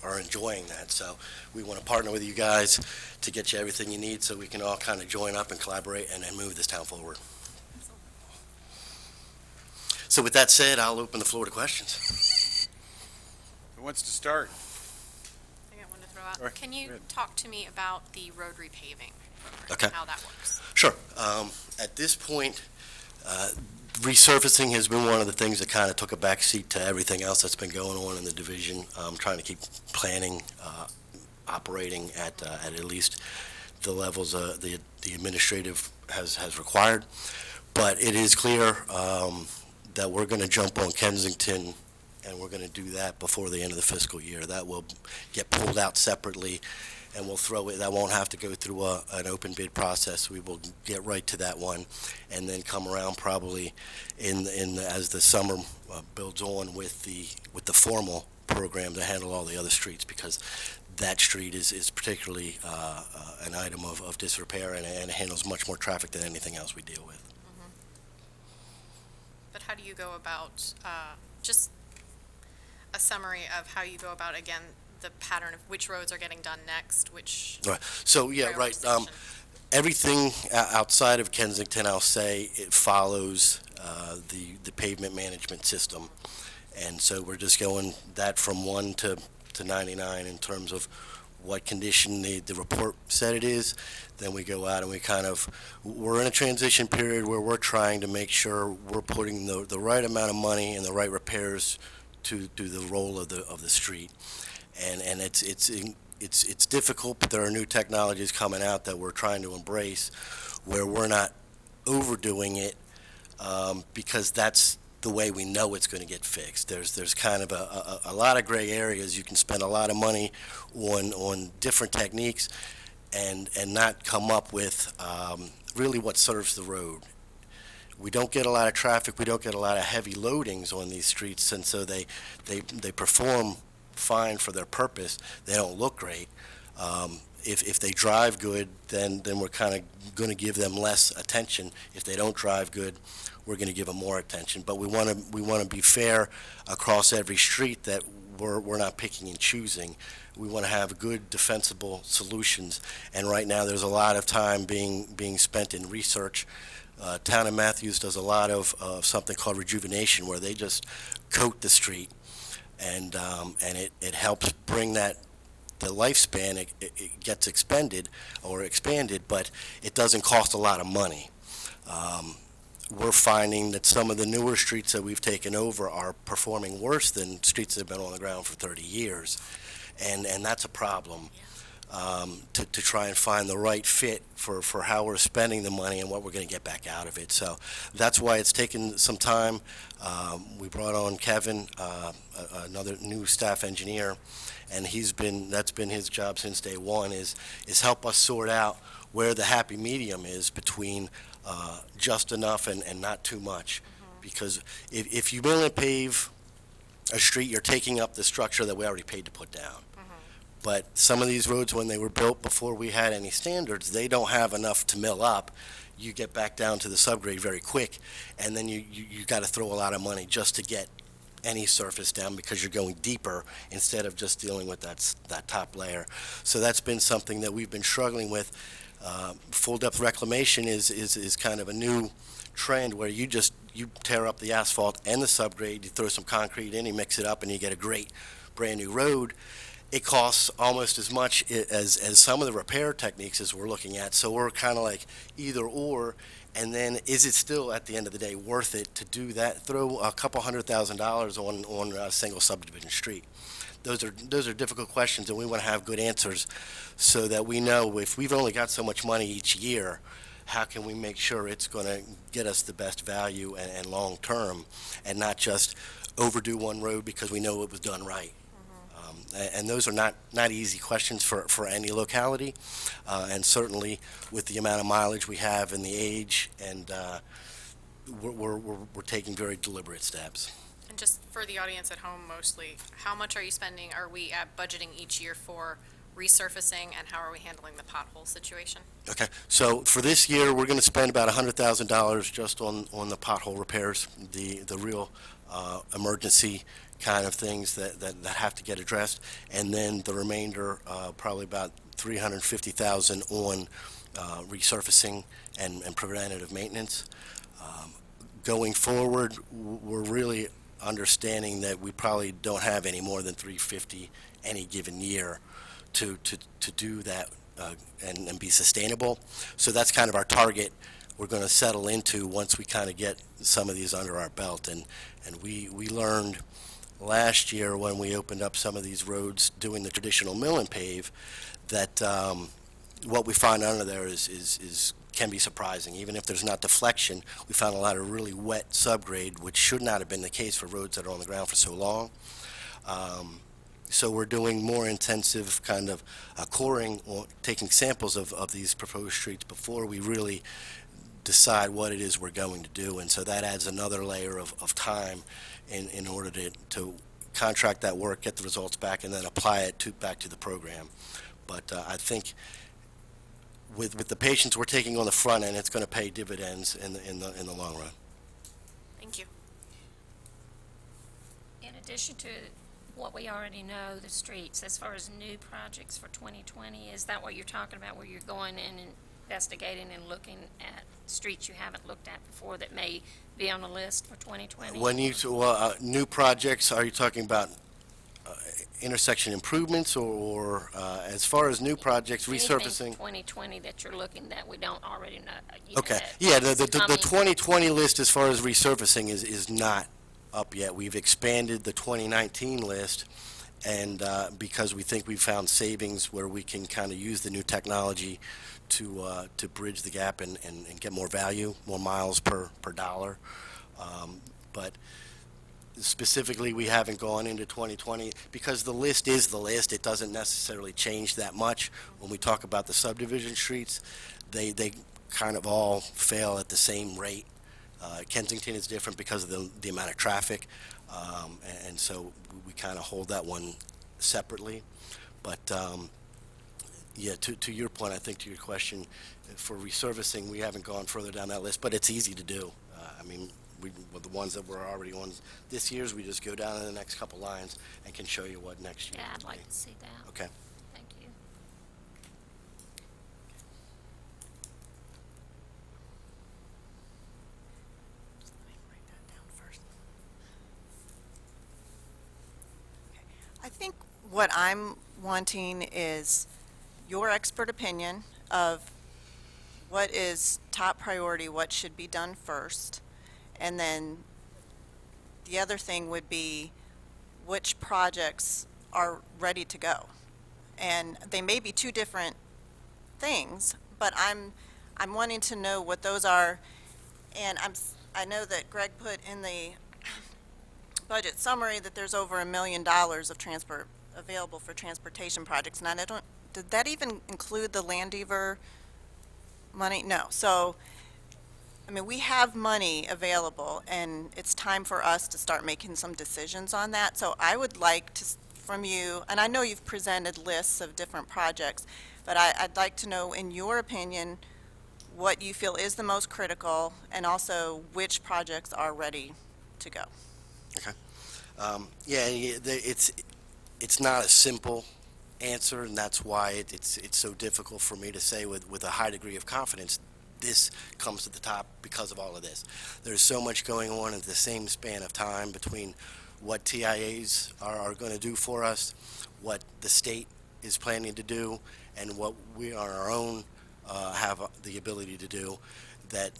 are enjoying that. So we want to partner with you guys to get you everything you need so we can all kind of join up and collaborate and move this town forward. So with that said, I'll open the floor to questions. Who wants to start? I got one to throw out. All right, Can go you ahead. talk to me about the road repaving program? Okay. How that works? Sure. At this point, resurfacing has been one of the things that kind of took a back seat to everything else that's been going on in the division. Trying to keep planning, operating at least the levels the administrative has required. But it is clear that we're going to jump on Kensington, and we're going to do that before the end of the fiscal year. That will get pulled out separately, and we'll throw it. That won't have to go through an open bid process. We will get right to that one, and then come around probably as the summer builds on with the formal program to handle all the other streets, because that street is particularly an item of disrepair, and it handles much more traffic than anything else we deal with. But how do you go about, just a summary of how you go about, again, the pattern of which roads are getting done next, which Right. So yeah, right. prioritization? Everything outside of Kensington, I'll say, it follows the pavement management system, and so we're just going that from 1 to 99 in terms of what condition the report said it is. Then we go out and we're in a transition period where we're trying to make sure we're putting the right amount of money and the right repairs to do the role of the street. And it's difficult, but there are new technologies coming out that we're trying to embrace, where we're not overdoing it, because that's the way we know it's going to get fixed. There's kind of a lot of gray areas. You can spend a lot of money on different techniques and not come up with really what serves the road. We don't get a lot of traffic. We don't get a lot of heavy loadings on these streets, and so they perform fine for their purpose. They don't look great. If they drive good, then we're kind of going to give them less attention. If they don't drive good, we're going to give them more attention. But we want to be fair across every street, that we're not picking and choosing. We want to have good, defensible solutions. And right now, there's a lot of time being spent in research. Town of Matthews does a lot of something called rejuvenation, where they just coat the street, and it helps bring that the lifespan. It gets expanded, but it doesn't cost a lot of money. We're finding that some of the newer streets that we've taken over are performing worse than streets that have been on the ground for 30 years, and that's a problem. To try and find the right fit for how we're spending the money and what we're going to get back out of it. So that's why it's taken some time. We brought on Kevin, another new staff engineer, and that's been his job since day one, is help us sort out where the happy medium is between just enough and not too much. Because if you only pave a street, you're taking up the structure that we already paid to put down. But some of these roads, when they were built before we had any standards, they don't have enough to mill up. You get back down to the subgrade very quick, and then you got to throw a lot of money just to get any surface down, because you're going deeper instead of just dealing with that top layer. So that's been something that we've been struggling with. Full depth reclamation is kind of a new trend, where you tear up the asphalt and the subgrade, you throw some concrete in, you mix it up, and you get a great brand new road. It costs almost as much as some of the repair techniques as we're looking at. So we're kind of like either or, and then is it still at the end of the day worth it to do that? Throw a couple $100,000 on a single subdivision street. Those are difficult questions, and we want to have good answers, so that we know if we've only got so much money each year, how can we make sure it's going to get us the best value and long term, and not just overdo one road because we know it was done right. And those are not easy questions for any locality, and certainly with the amount of mileage we have and the age, and we're taking very deliberate steps. And just for the audience at home mostly, how much are you spending, are we budgeting each year for resurfacing, and how are we handling the pothole situation? Okay, so for this year, we're going to spend about $100,000 just on the pothole repairs, the real emergency kind of things that have to get addressed, and then the remainder, probably about $350,000 on resurfacing and preventative maintenance. Going forward, we're really understanding that we probably don't have any more than $350 any given year to do that and be sustainable. So that's kind of our target we're going to settle into once we kind of get some of these under our belt. And we learned last year when we opened up some of these roads doing the traditional mill and pave that what we find under there is can be surprising. Even if there's not deflection, we found a lot of really wet subgrade, which should not have been the case for roads that are on the ground for so long. So we're doing more intensive kind of coring, or taking samples of these proposed streets before we really decide what it is we're going to do. And so that adds another layer of time in order to contract that work, get the results back, and then apply it back to the program. But I think with the patience we're taking on the front end, it's going to pay dividends in the long run. Thank you. In addition to what we already know, the streets, as far as new projects for 2020, is that what you're talking about, where you're going in and investigating and looking at streets you haven't looked at before that may be on the list for 2020? When you new projects, are you talking about intersection improvements, or as far as new projects, Anything resurfacing? 2020 that you're looking that we don't already know. You know, Okay, that yeah, the is coming. 2020 list as far as resurfacing is not up yet. We've expanded the 2019 list, and because we think we've found savings where we can kind of use the new technology to bridge the gap and get more value, more miles per dollar. But specifically, we haven't gone into 2020 because the list is the list. It doesn't necessarily change that much. When we talk about the subdivision streets, they kind of all fail at the same rate. Kensington is different because of the amount of traffic, and so we kind of hold that one separately. But yeah, to your point, I think to your question, for resurfacing, we haven't gone further down that list, but it's easy to do. I mean, with the ones that we're already on this year's, we just go down to the next couple lines and can show you what next year Yeah, I'd will like be. to see that. Okay. Thank you. I think what I'm wanting is your expert opinion of what is top priority, what should be done first, and then the other thing would be which projects are ready to go. And they may be two different things, but I'm wanting to know what those are. And I know that Greg put in the budget summary that there's over $1 million of transport available for transportation projects. And I don't, did that even include the Landover money? No. So, I mean, we have money available, and it's time for us to start making some decisions on that. So I would like to, from you, and I know you've presented lists of different projects, but I'd like to know, in your opinion, what you feel is the most critical, and also which projects are ready to go. Okay. Yeah, it's not a simple answer, and that's why it's so difficult for me to say with a high degree of confidence this comes to the top because of all of this. There's so much going on at the same span of time between what TIAs are going to do for us, what the state is planning to do, and what we on our own have the ability to do, that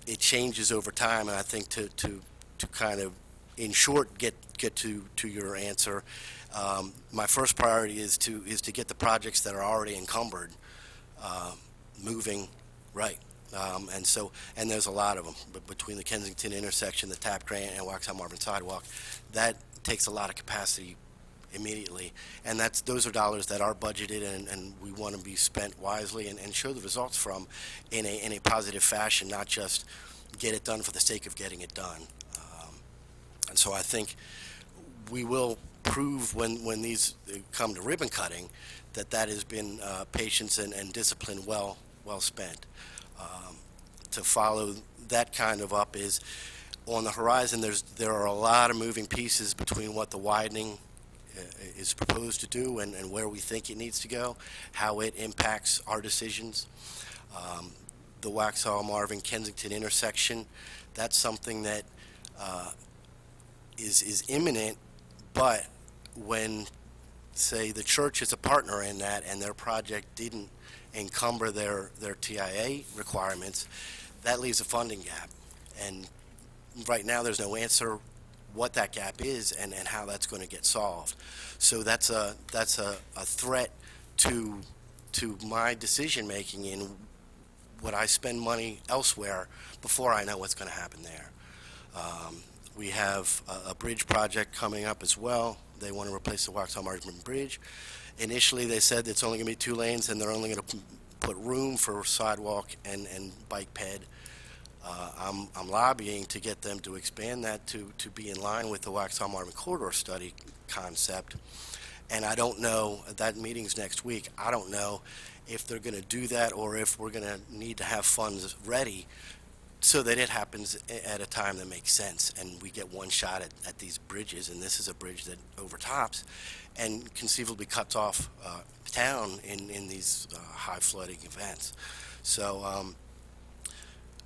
it changes over time. And I think to kind of, in short, get to your answer, my first priority is to get the projects that are already encumbered moving right. And there's a lot of them, but between the Kensington intersection, the TAP grant, and Waxhaw Marvin sidewalk, that takes a lot of capacity immediately, and those are dollars that are budgeted, and we want to be spent wisely and show the results from in a positive fashion, not just get it done for the sake of getting it done. And so I think we will prove when these come to ribbon cutting that has been patience and discipline well spent. To follow that kind of up is, on the horizon, there are a lot of moving pieces between what the widening is proposed to do and where we think it needs to go, how it impacts our decisions. The Waxhaw, Marvin, Kensington intersection, that's something that is imminent, but when, say, the church is a partner in that and their project didn't encumber their TIA requirements, that leaves a funding gap. And right now, there's no answer what that gap is and how that's going to get solved. So that's a threat to my decision-making in would I spend money elsewhere before I know what's going to happen there. We have a bridge project coming up as well. They want to replace the Waxhaw Marvin Bridge. Initially, they said it's only going to be 2 lanes, and they're only going to put room for sidewalk and bike ped. I'm lobbying to get them to expand that to be in line with the Waxhaw Marvin corridor study concept. And I don't know, that meeting's next week, I don't know if they're going to do that or if we're going to need to have funds ready so that it happens at a time that makes sense and we get one shot at these bridges. And this is a bridge that overtops and conceivably cuts off town in these high flooding events. So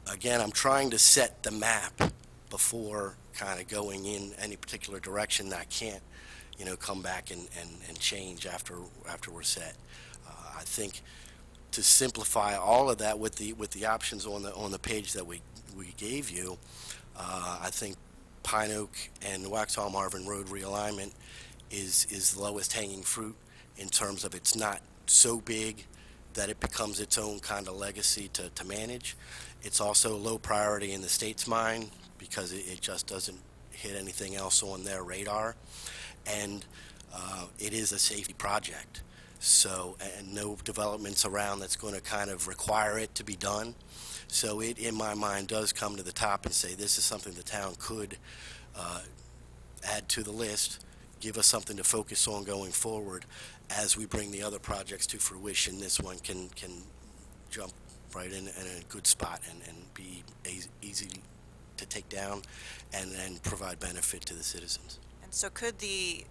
again, I'm trying to set the map before kind of going in any particular direction that I can't, come back and change after we're set. I think to simplify all of that with the options on the page that we gave you, I think Pine Oak and Waxhaw Marvin Road realignment is the lowest hanging fruit in terms of it's not so big that it becomes its own kind of legacy to manage. It's also low priority in the state's mind because it just doesn't hit anything else on their radar. And it is a safety project. So, and no developments around that's going to kind of require it to be done. So it, in my mind, does come to the top and say this is something the town could add to the list, give us something to focus on going forward as we bring the other projects to fruition. This one can jump right in a good spot and be easy to take down and provide benefit to the citizens. And so could the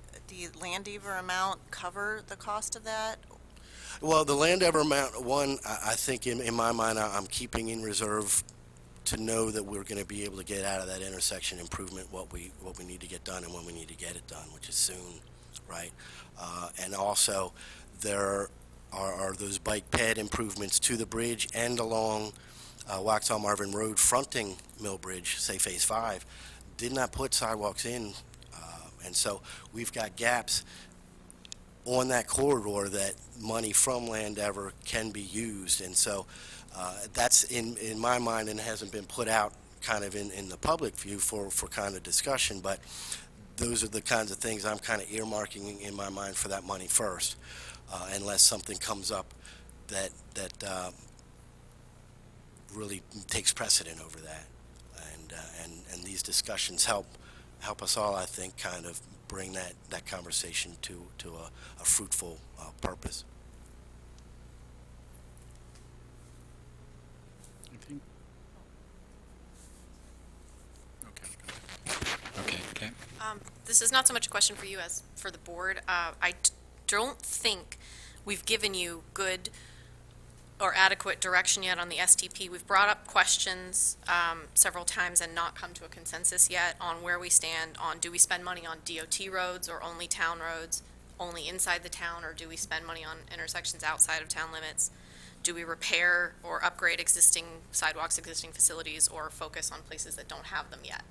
Landover amount cover the cost of that? Well, the Landover amount, I think in my mind, I'm keeping in reserve to know that we're going to be able to get out of that intersection improvement what we need to get done and when we need to get it done, which is soon, right? And also, there are those bike ped improvements to the bridge and along Waxhaw Marvin Road fronting Mill Bridge, say Phase 5, did not put sidewalks in. And so we've got gaps on that corridor that money from Landover can be used. And so that's in my mind, and hasn't been put out kind of in the public view for kind of discussion, but those are the kinds of things I'm kind of earmarking in my mind for that money first, unless something comes up that really takes precedent over that. And these discussions help us all, I think, kind of bring that conversation to a fruitful purpose. Anything? Okay. This is not so much a question for you as for the board. I don't think we've given you good or adequate direction yet on the STP. We've brought up questions several times and not come to a consensus yet on where we stand on, do we spend money on DOT roads or only town roads, only inside the town, or do we spend money on intersections outside of town limits? Do we repair or upgrade existing sidewalks, existing facilities, or focus on places that don't have them yet?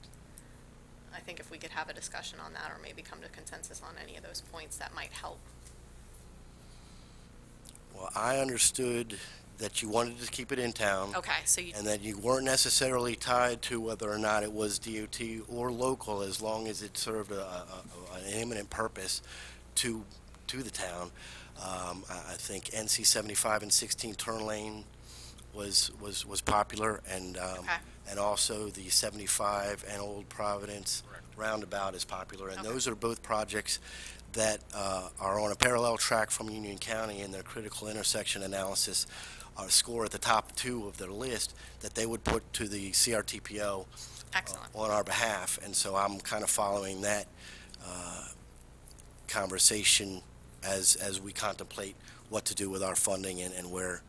I think if we could have a discussion on that or maybe come to consensus on any of those points, that might help. Well, I understood that you wanted to keep it in town. Okay, so you, And that you weren't necessarily tied to whether or not it was DOT or local, as long as it served an imminent purpose to the town. I think NC 75 and 16 turn lane was popular, and and also the 75 and Old Providence roundabout is popular, and those are both projects that are on a parallel track from Union County in their critical intersection analysis score at the top two of their list, that they would put to the CRTPO Excellent. on our behalf. And so I'm kind of following that conversation as we contemplate what to do with our funding and where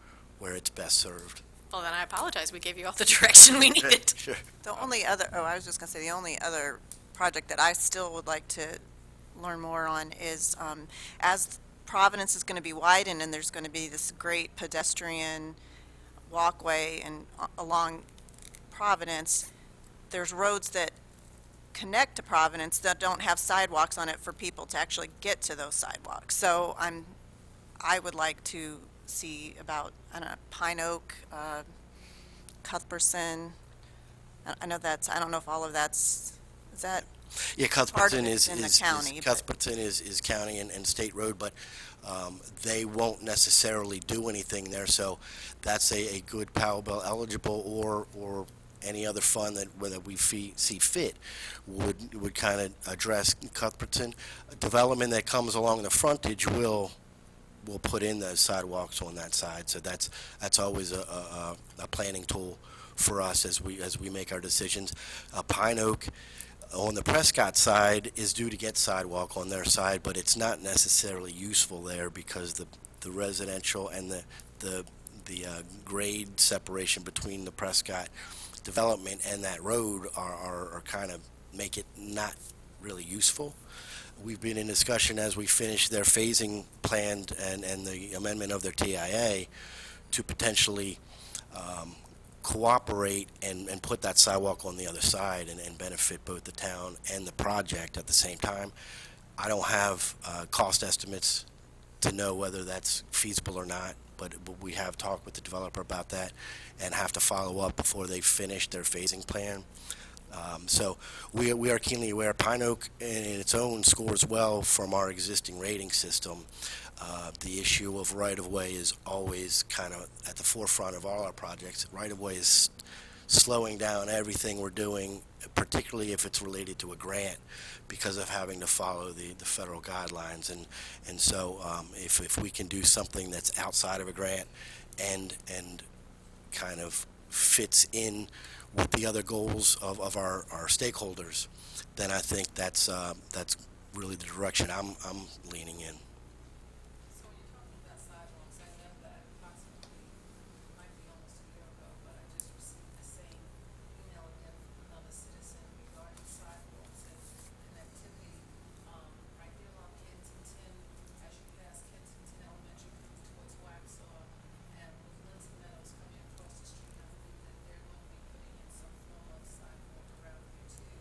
it's best served. Well, then I apologize. We gave you all the direction we needed. Sure. The only other, I was just gonna say, the only other project that I still would like to learn more on is, as Providence is gonna be widened and there's gonna be this great pedestrian walkway and along Providence, there's roads that connect to Providence that don't have sidewalks on it for people to actually get to those sidewalks. So I would like to see about, I don't know, Pine Oak, Cuthbertson. I know that's, I don't know if all of that's, is that, Yeah, Part of Cuthbertson it's is in the county, but- Cuthbertson is county and state road, but they won't necessarily do anything there, so that's a good Powell bill eligible or any other fund that whether we see fit would kind of address Cuthbertson. Development that comes along the frontage will put in those sidewalks on that side, so that's always a planning tool for us as we make our decisions. Pine Oak on the Prescott side is due to get sidewalk on their side, but it's not necessarily useful there because the residential and the grade separation between the Prescott development and that road are kind of make it not really useful. We've been in discussion as we finish their phasing plan and the amendment of their TIA to potentially cooperate and put that sidewalk on the other side and benefit both the town and the project at the same time. I don't have cost estimates to know whether that's feasible or not, but we have talked with the developer about that and have to follow up before they finish their phasing plan. So we are keenly aware. Pine Oak in its own scores well from our existing rating system. The issue of right-of-way is always kind of at the forefront of all our projects. Right-of-way is slowing down everything we're doing, particularly if it's related to a grant, because of having to follow the federal guidelines. And so if we can do something that's outside of a grant and kind of fits in with the other goals of our stakeholders, then I think that's really the direction I'm leaning in. So when you're talking about sidewalks, I know that approximately, it might be almost a year ago, but I just received the same email again from another citizen regarding sidewalks and connectivity, right there along Kensington, as you pass Kensington Elementary coming towards Waxhaw, and with Lindsay Meadows coming across the street, I believe that they're going to be putting in some form of sidewalk around there too.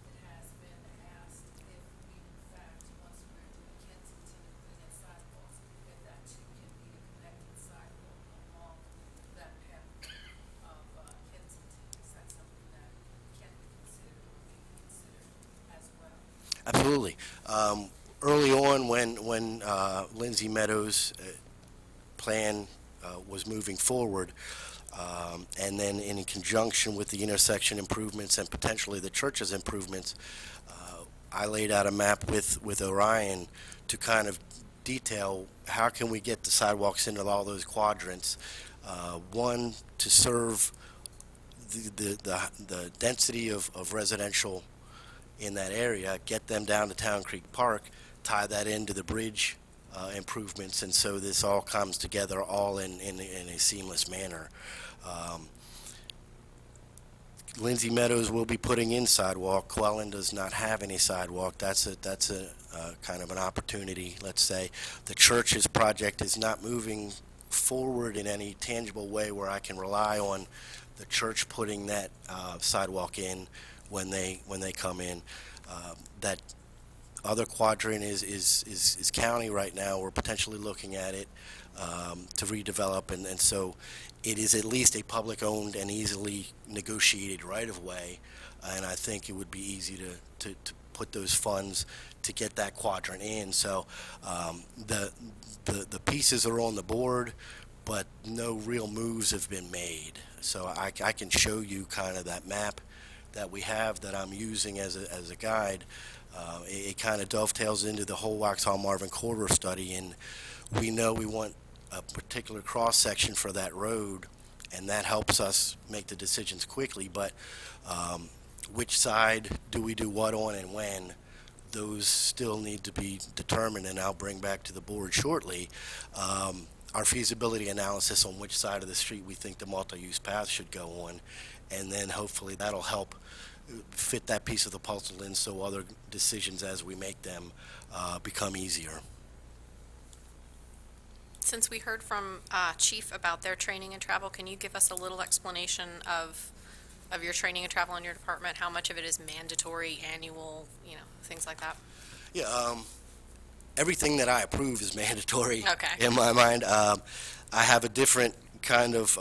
It has been asked if we, in fact, once we're doing Kensington and putting in sidewalks, if that too can be a connected sidewalk along that path of Kensington. Is that something that can be considered or be considered as well? Absolutely. Early on, when Lindsay Meadows' plan was moving forward, and then in conjunction with the intersection improvements and potentially the church's improvements, I laid out a map with Orion to kind of detail how can we get the sidewalks into all those quadrants. One, to serve the density of residential in that area, get them down to Town Creek Park, tie that into the bridge improvements, and so this all comes together all in a seamless manner. Lindsay Meadows will be putting in sidewalk. Quellen does not have any sidewalk. That's a kind of an opportunity, let's say. The church's project is not moving forward in any tangible way where I can rely on the church putting that sidewalk in when they come in. That other quadrant is county right now. We're potentially looking at it to redevelop, and so it is at least a public-owned and easily negotiated right-of-way, and I think it would be easy to put those funds to get that quadrant in. So the pieces are on the board, but no real moves have been made. So I can show you kind of that map that we have that I'm using as a guide, It kind of dovetails into the whole Waxhaw Marvin corridor study, and we know we want a particular cross-section for that road, and that helps us make the decisions quickly, but which side do we do what on and when, those still need to be determined, and I'll bring back to the board shortly our feasibility analysis on which side of the street we think the multi-use path should go on, and then hopefully that'll help fit that piece of the puzzle in so other decisions as we make them become easier. Since we heard from Chief about their training and travel, can you give us a little explanation of your training and travel in your department? How much of it is mandatory, annual, things like that? Yeah, everything that I approve is mandatory Okay. in my mind. I have a different kind of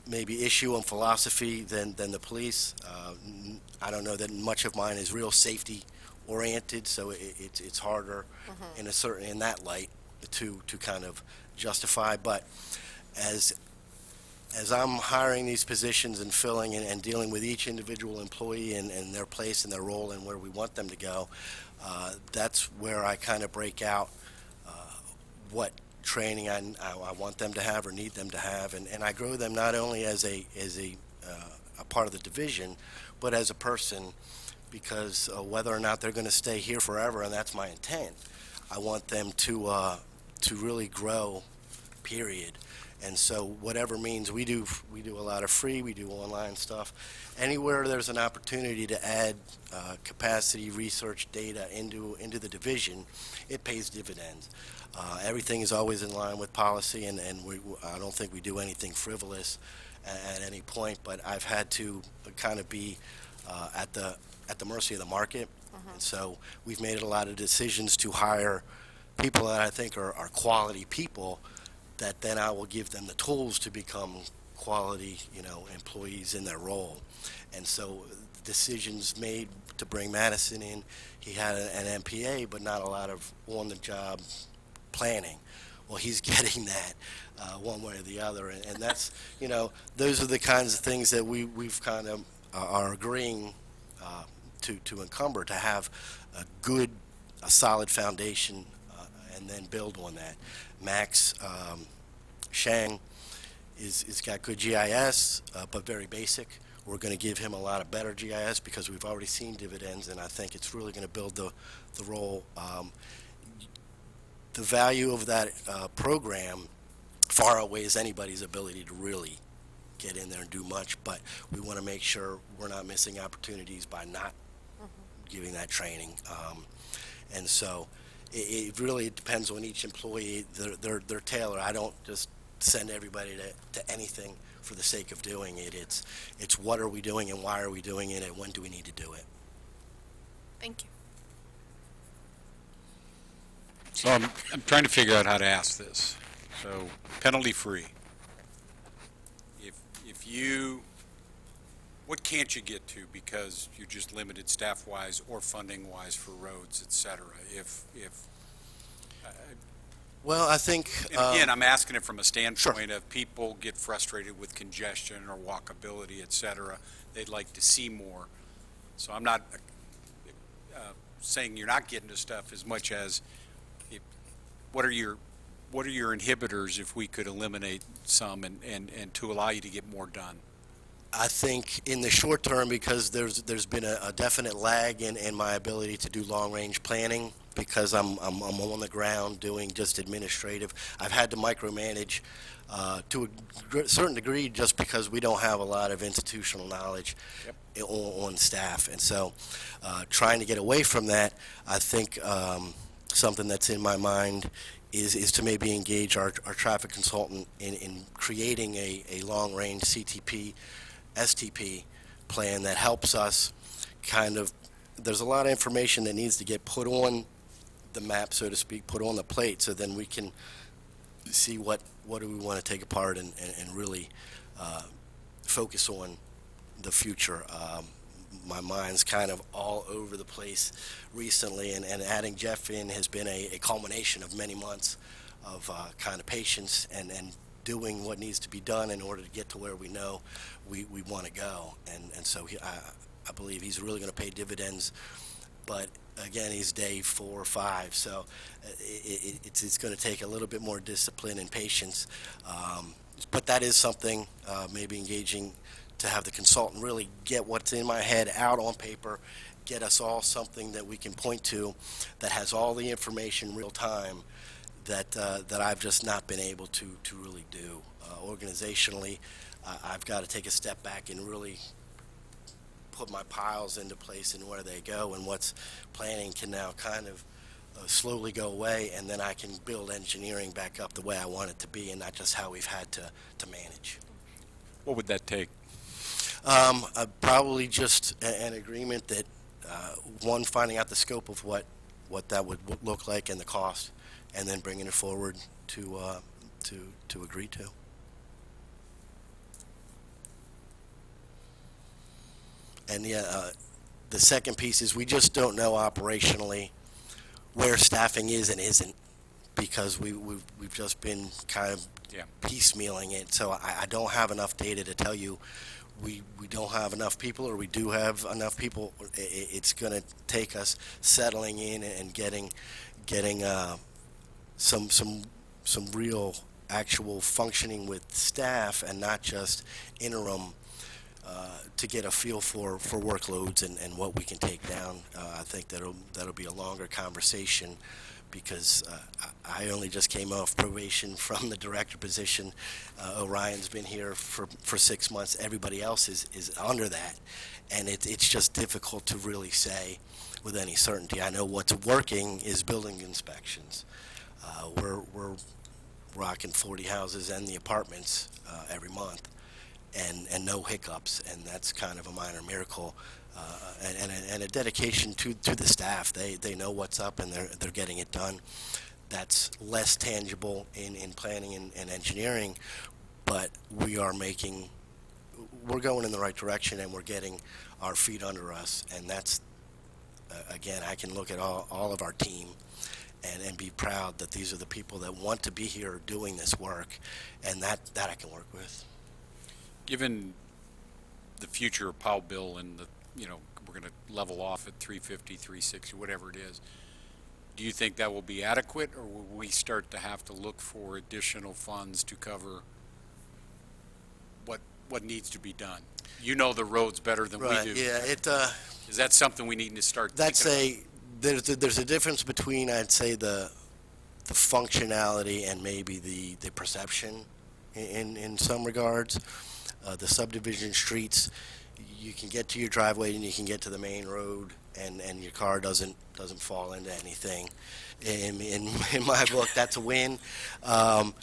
maybe issue and philosophy than the police. I don't know that much of mine is real safety oriented, so it's harder in that light to kind of justify. But as I'm hiring these positions and filling and dealing with each individual employee and their place and their role and where we want them to go, that's where I kind of break out what training I want them to have or need them to have, and I grow them not only as a part of the division, but as a person, because whether or not they're going to stay here forever, and that's my intent, I want them to really grow, period. And so whatever means we do a lot of free, we do online stuff. Anywhere there's an opportunity to add capacity, research, data into the division, it pays dividends. Everything is always in line with policy, and I don't think we do anything frivolous at any point, but I've had to kind of be at the mercy of the market. And so we've made a lot of decisions to hire people that I think are quality people, that then I will give them the tools to become quality, employees in their role. And so decisions made to bring Madison in, he had an MPA, but not a lot of on-the-job planning. Well, he's getting that one way or the other, and that's, those are the kinds of things that we've kind of are agreeing to encumber, to have a solid foundation, and then build on that. Max Shang is got good GIS, but very basic. We're going to give him a lot of better GIS because we've already seen dividends, and I think it's really going to build the role. The value of that program far outweighs anybody's ability to really get in there and do much, but we want to make sure we're not missing opportunities by not giving that training. And so it really depends on each employee. They're tailored. I don't just send everybody to anything for the sake of doing it. It's what are we doing and why are we doing it and when do we need to do it. Thank you. So I'm trying to figure out how to ask this. So penalty-free. If you, what can't you get to because you're just limited staff-wise or funding-wise for roads, et cetera? Well, I think And again, I'm asking it from a standpoint of people get frustrated with congestion or walkability, et cetera. They'd like to see more. So I'm not saying you're not getting to stuff as much as what are your inhibitors if we could eliminate some and to allow you to get more done? I think in the short term, because there's been a definite lag in my ability to do long-range planning, because I'm on the ground doing just administrative. I've had to micromanage to a certain degree just because we don't have a lot of institutional knowledge on staff. And so trying to get away from that, I think something that's in my mind is to maybe engage our traffic consultant in creating a long-range CTP, STP plan that helps us kind of, there's a lot of information that needs to get put on the map, so to speak, put on the plate, so then we can see what do we want to take apart and really focus on the future. My mind's kind of all over the place recently, and adding Jeff in has been a culmination of many months of kind of patience and doing what needs to be done in order to get to where we know we want to go. And so I believe he's really going to pay dividends. But again, he's day 4 or 5, so it's going to take a little bit more discipline and patience. But that is something, maybe engaging to have the consultant really get what's in my head out on paper, get us all something that we can point to that has all the information real time that I've just not been able to really do. Organizationally, I've got to take a step back and really put my piles into place and where they go, and what's planning can now kind of slowly go away, and then I can build engineering back up the way I want it to be, and not just how we've had to manage. What would that take? Probably just an agreement that, one, finding out the scope of what that would look like and the cost, and then bringing it forward to agree to. And the second piece is we just don't know operationally where staffing is and isn't, because we've just been kind of piecemealing it. So I don't have enough data to tell you we don't have enough people, or we do have enough people. It's going to take us settling in and getting some real actual functioning with staff, and not just interim, to get a feel for workloads and what we can take down. I think that'll be a longer conversation, because I only just came off probation from the director position. Orion's been here for 6 months. Everybody else is under that, and it's just difficult to really say with any certainty. I know what's working is building inspections. We're rocking 40 houses and the apartments every month, and no hiccups, and that's kind of a minor miracle, and a dedication to the staff. They know what's up, and they're getting it done. That's less tangible in planning and engineering, but we're going in the right direction, and we're getting our feet under us, and that's, again, I can look at all of our team and be proud that these are the people that want to be here doing this work, and that I can work with. Given the future of Powell bill, and we're going to level off at 350, 360, whatever it is, do you think that will be adequate, or will we start to have to look for additional funds to cover what needs to be done? You know the roads better than we do. Yeah. Is that something we need to start thinking about? There's a difference between, I'd say, the functionality and maybe the perception in some regards. The subdivision streets, you can get to your driveway and you can get to the main road, and your car doesn't fall into anything. In my book, that's a win. That's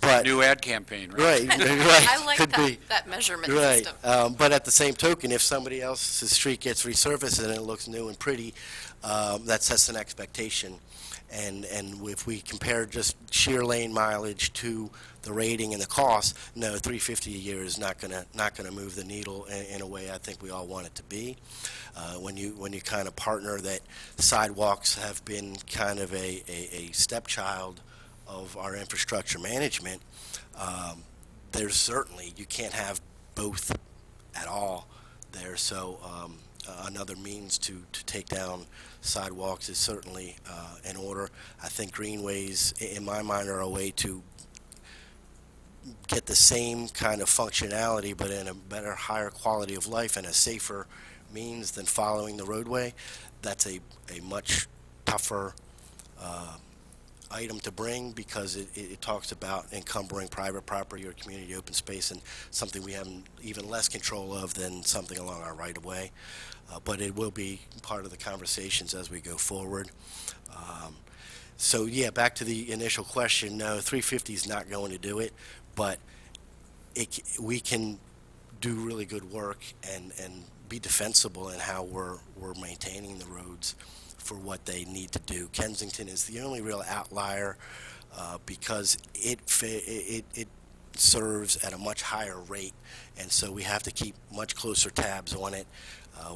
a new ad campaign, right? Right. I like Could be. that measurement Right, system. but at the same token, if somebody else's street gets resurfaced and it looks new and pretty, that sets an expectation. And if we compare just sheer lane mileage to the rating and the cost, no, $350 a year is not gonna move the needle in a way I think we all want it to be. When you kind of partner that sidewalks have been kind of a stepchild of our infrastructure management, there's certainly, you can't have both at all there. So another means to take down sidewalks is certainly in order. I think greenways, in my mind, are a way to get the same kind of functionality, but in a better, higher quality of life and a safer means than following the roadway. That's a much tougher item to bring, because it talks about encumbering private property or community open space, and something we have even less control of than something along our right-of-way. But it will be part of the conversations as we go forward. So yeah, back to the initial question, no, 350 is not going to do it, but we can do really good work and be defensible in how we're maintaining the roads for what they need to do. Kensington is the only real outlier because it serves at a much higher rate, and so we have to keep much closer tabs on it.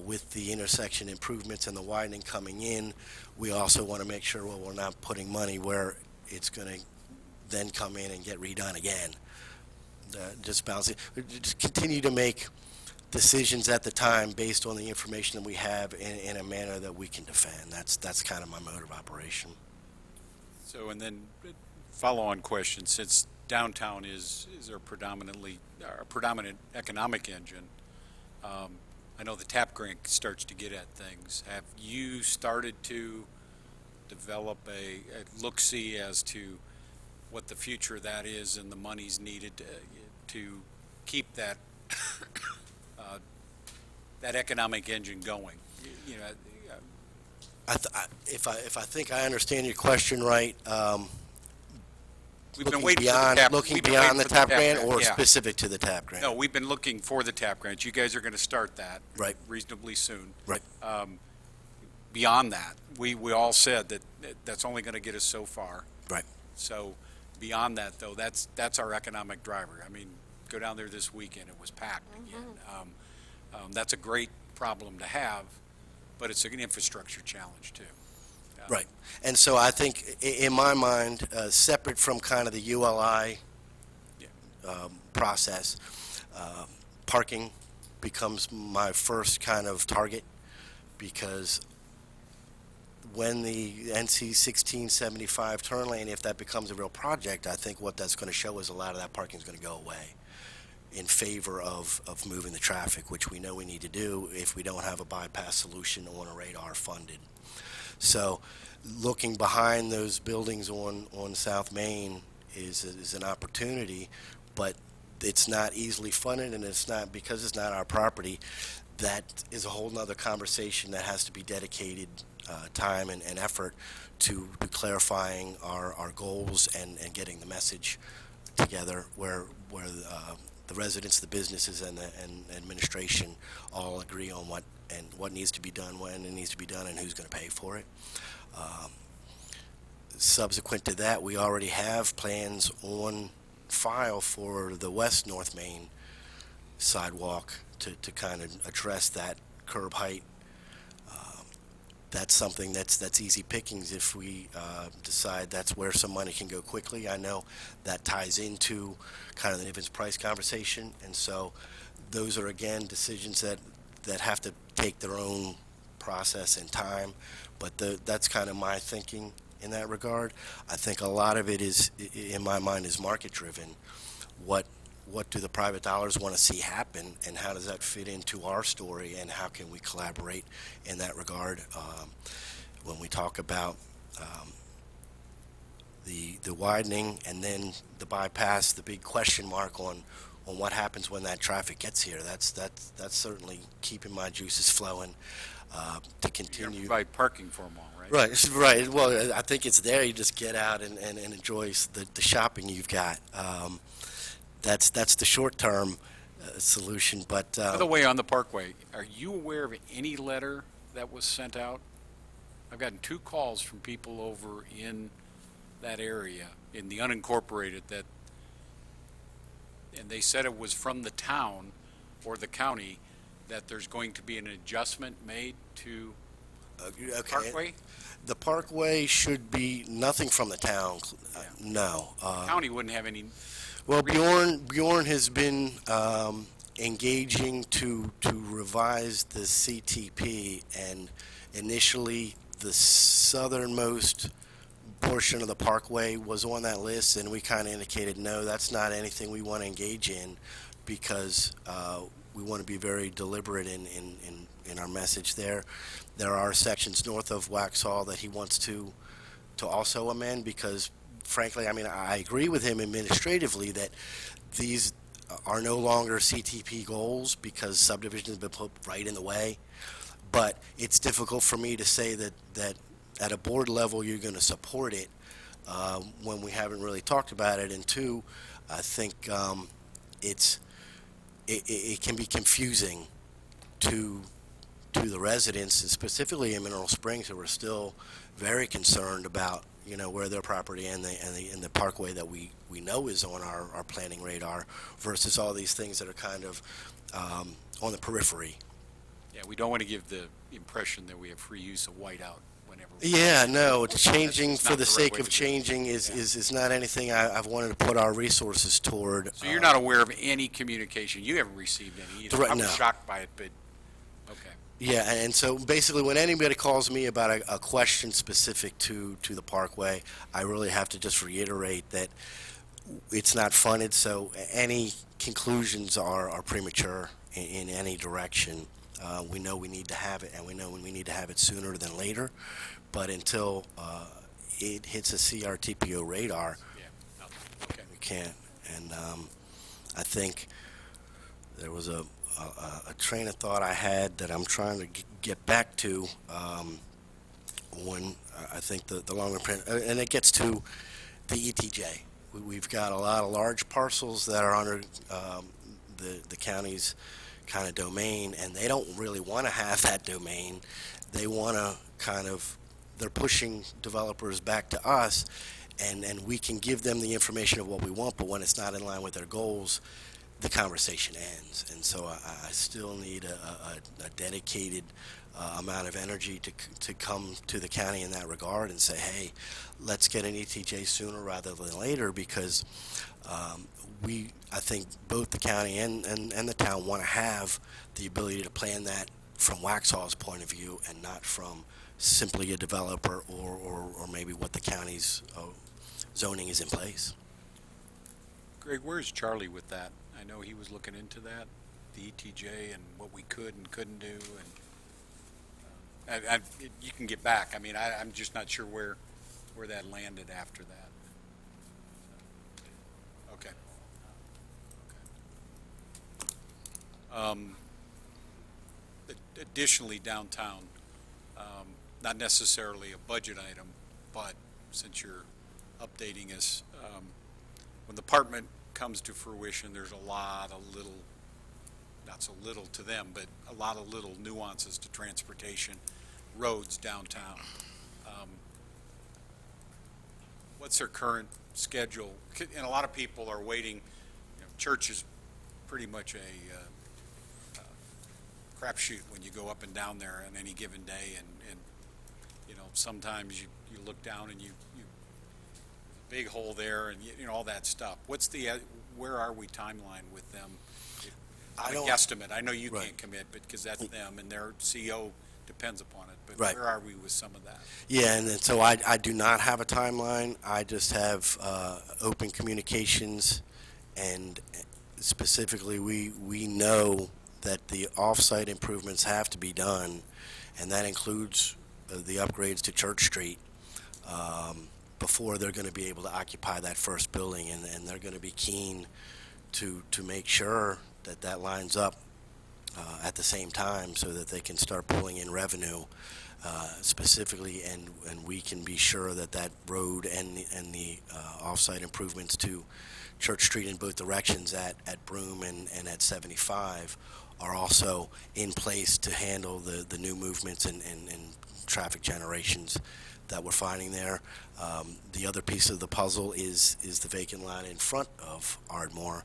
With the intersection improvements and the widening coming in, we also want to make sure we're not putting money where it's going to then come in and get redone again. Just balancing, just continue to make decisions at the time based on the information that we have in a manner that we can defend. That's kind of my mode of operation. So, and then follow-on question, since downtown is our predominant economic engine, I know the TAP grant starts to get at things. Have you started to develop a look-see as to what the future of that is and the monies needed to keep that that economic engine going? You know, If I think I understand your question right, we've been looking waiting for the beyond, TAP. looking we've been beyond the waiting for TAP grant or yeah. specific to the TAP grant? No, we've been looking for the TAP grant. You guys are going to start that Right. reasonably soon. Right. Beyond that, we all said that that's only going to get us so far. Right. So beyond that, though, that's our economic driver. I mean, go down there this weekend, it was packed again. That's a great problem to have, but it's an infrastructure challenge too. Right. And so I think, in my mind, separate from kind of the ULI process, parking becomes my first kind of target, because when the NC 1675 turn lane, if that becomes a real project, I think what that's going to show is a lot of that parking is going to go away in favor of moving the traffic, which we know we need to do if we don't have a bypass solution on a radar funded. So looking behind those buildings on South Main is an opportunity, but it's not easily funded, and it's not, because it's not our property. That is a whole nother conversation that has to be dedicated time and effort to clarifying our goals and getting the message together where the residents, the businesses, and administration all agree on what needs to be done, when it needs to be done, and who's going to pay for it. Subsequent to that, we already have plans on file for the West North Main sidewalk to kind of address that curb height. That's something that's easy pickings if we decide that's where some money can go quickly. I know that ties into kind of the Nivens price conversation, and so those are, again, decisions that have to take their own process and time, but that's kind of my thinking in that regard. I think a lot of it is, in my mind, is market driven. What do the private dollars want to see happen, and how does that fit into our story, and how can we collaborate in that regard? When we talk about the widening and then the bypass, the big question mark on what happens when that traffic gets here, that's certainly keeping my juices flowing to continue. You're provide parking for them all, right? Right, right. Well, I think it's there. You just get out and enjoy the shopping you've got. That's the short-term solution, but... By the way, on the Parkway, are you aware of any letter that was sent out? I've gotten 2 calls from people over in that area, in the unincorporated, and they said it was from the town or the county that there's going to be an adjustment made to okay. Parkway? The Parkway should be nothing from the town. No. County wouldn't have any... Well, Bjorn has been engaging to revise the CTP, and initially the southernmost portion of the Parkway was on that list, and we kind of indicated, no, that's not anything we want to engage in, because we want to be very deliberate in our message there. There are sections north of Waxhaw that he wants to also amend, because frankly, I mean, I agree with him administratively that these are no longer CTP goals because subdivision has been put right in the way. But it's difficult for me to say that at a board level you're going to support it when we haven't really talked about it. And 2, I think it can be confusing to the residents, and specifically in Mineral Springs, who are still very concerned about where their property and the Parkway that we know is on our planning radar, versus all these things that are kind of on the periphery. Yeah, we don't want to give the impression that we have free use of whiteout whenever Yeah, no, changing just for not the the right sake way of to do it. changing is not anything I've wanted to put our resources toward. So you're not aware of any communication? You haven't received any either? Direct- I was no. shocked by it, but, okay. Yeah, and so basically, when anybody calls me about a question specific to the Parkway, I really have to just reiterate that it's not funded, so any conclusions are premature in any direction. We know we need to have it, and we know we need to have it sooner than later, but until it hits a CRTPO radar, Yeah, no, okay. we can't. And I think there was a train of thought I had that I'm trying to get back to when I think the longer print, and it gets to the ETJ. We've got a lot of large parcels that are under the county's kind of domain, and they don't really want to have that domain. They want to they're pushing developers back to us, and we can give them the information of what we want, but when it's not in line with their goals, the conversation ends. And so I still need a dedicated amount of energy to come to the county in that regard and say, hey, let's get an ETJ sooner rather than later, because I think both the county and the town want to have the ability to plan that from Waxhaw's point of view and not from simply a developer or maybe what the county's zoning is in place. Greg, where's Charlie with that? I know he was looking into that, the ETJ and what we could and couldn't do, and you can get back. I mean, I'm just not sure where that landed after that. Okay. Additionally, downtown, not necessarily a budget item, but since you're updating us, when the apartment comes to fruition, there's a lot of little, not so little to them, but a lot of little nuances to transportation, roads downtown. What's their current schedule? And a lot of people are waiting. You know, church is pretty much a crapshoot when you go up and down there on any given day, and you know, sometimes you look down and you big hole there, and you know, all that stuff. Where are we timeline with them? I A don't- guesstimate. I know you Right. can't commit, but because that's them and their CO depends upon it. But Right. where are we with some of that? Yeah, and then, so I do not have a timeline. I just have open communications, and specifically, we know that the off-site improvements have to be done, and that includes the upgrades to Church Street before they're going to be able to occupy that first building, and they're going to be keen to make sure that that lines up at the same time so that they can start pulling in revenue specifically, and we can be sure that that road and the off-site improvements to Church Street in both directions at Broome and at 75 are also in place to handle the new movements and traffic generations that we're finding there. The other piece of the puzzle is the vacant lot in front of Ardmore,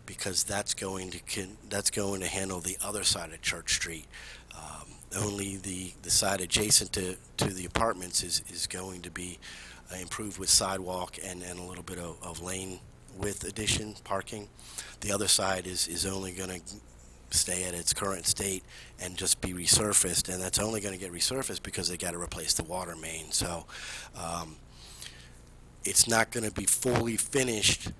because that's going to handle the other side of Church Street. Only the side adjacent to the apartments is going to be improved with sidewalk and a little bit of lane width addition, parking. The other side is only going to stay at its current state and just be resurfaced, and that's only going to get resurfaced because they got to replace the water main. So it's not going to be fully finished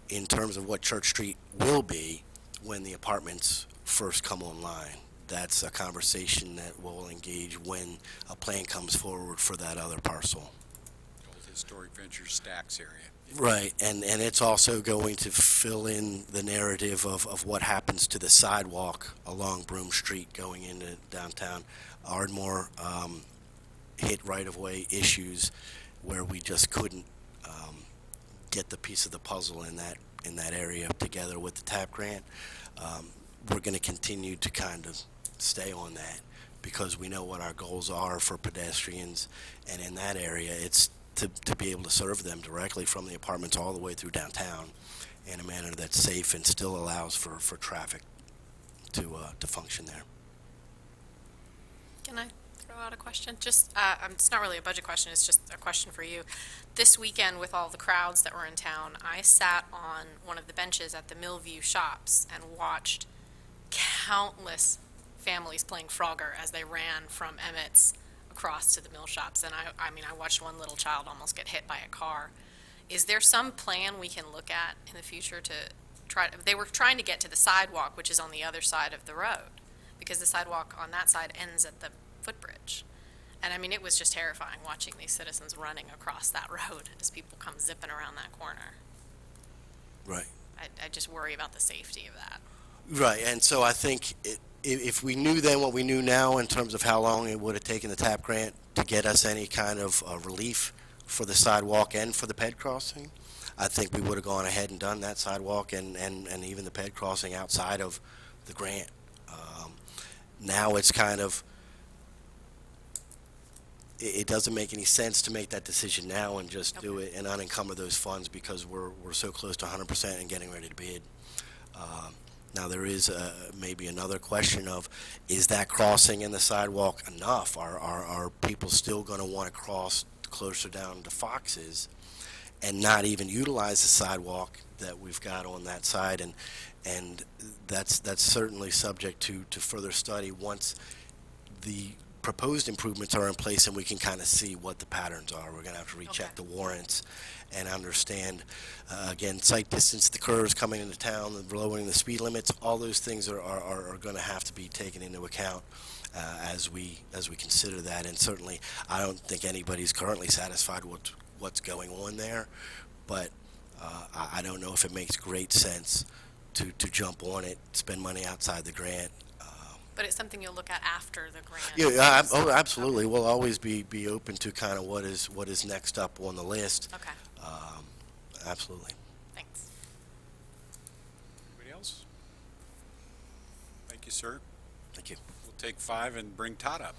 in terms of what Church Street will be when the apartments first come online. That's a conversation that we'll engage when a plan comes forward for that other parcel. Old Historic Ventures Stacks area. Right, and it's also going to fill in the narrative of what happens to the sidewalk along Broome Street going into downtown. Ardmore hit right-of-way issues where we just couldn't get the piece of the puzzle in that area together with the TAP grant. We're going to continue to kind of stay on that because we know what our goals are for pedestrians, and in that area, it's to be able to serve them directly from the apartments all the way through downtown in a manner that's safe and still allows for traffic to function there. Can I throw out a question? Just, it's not really a budget question, it's just a question for you. This weekend, with all the crowds that were in town, I sat on one of the benches at the Millview Shops and watched countless families playing Frogger as they ran from Emmett's across to the mill shops. And I mean, I watched one little child almost get hit by a car. Is there some plan we can look at in the future to try, they were trying to get to the sidewalk, which is on the other side of the road, because the sidewalk on that side ends at the footbridge. And I mean, it was just terrifying watching these citizens running across that road as people come zipping around that corner. Right. I just worry about the safety of that. Right, and so I think if we knew then what we knew now in terms of how long it would have taken the TAP grant to get us any kind of relief for the sidewalk and for the ped crossing, I think we would have gone ahead and done that sidewalk and even the ped crossing outside of the grant. Now it's kind of, it doesn't make any sense to make that decision now and just do it and unencumber those funds because we're so close to 100% and getting ready to bid. Now there is maybe another question of, is that crossing and the sidewalk enough? Are people still going to want to cross closer down to Fox's and not even utilize the sidewalk that we've got on that side? And that's certainly subject to further study once the proposed improvements are in place and we can kind of see what the patterns are. We're going to have to recheck the warrants and understand, again, sight distance, the curves coming into town, the lowering the speed limits, all those things are going to have to be taken into account as we consider that. And certainly, I don't think anybody's currently satisfied with what's going on there, but I don't know if it makes great sense to jump on it, spend money outside the grant. But it's something you'll look at after the grant. Yeah, absolutely. We'll always be open to kind of what is next up on the list. Okay, Absolutely. thanks. Anybody else? Thank you, sir. Thank you. We'll take 5 and bring Todd up.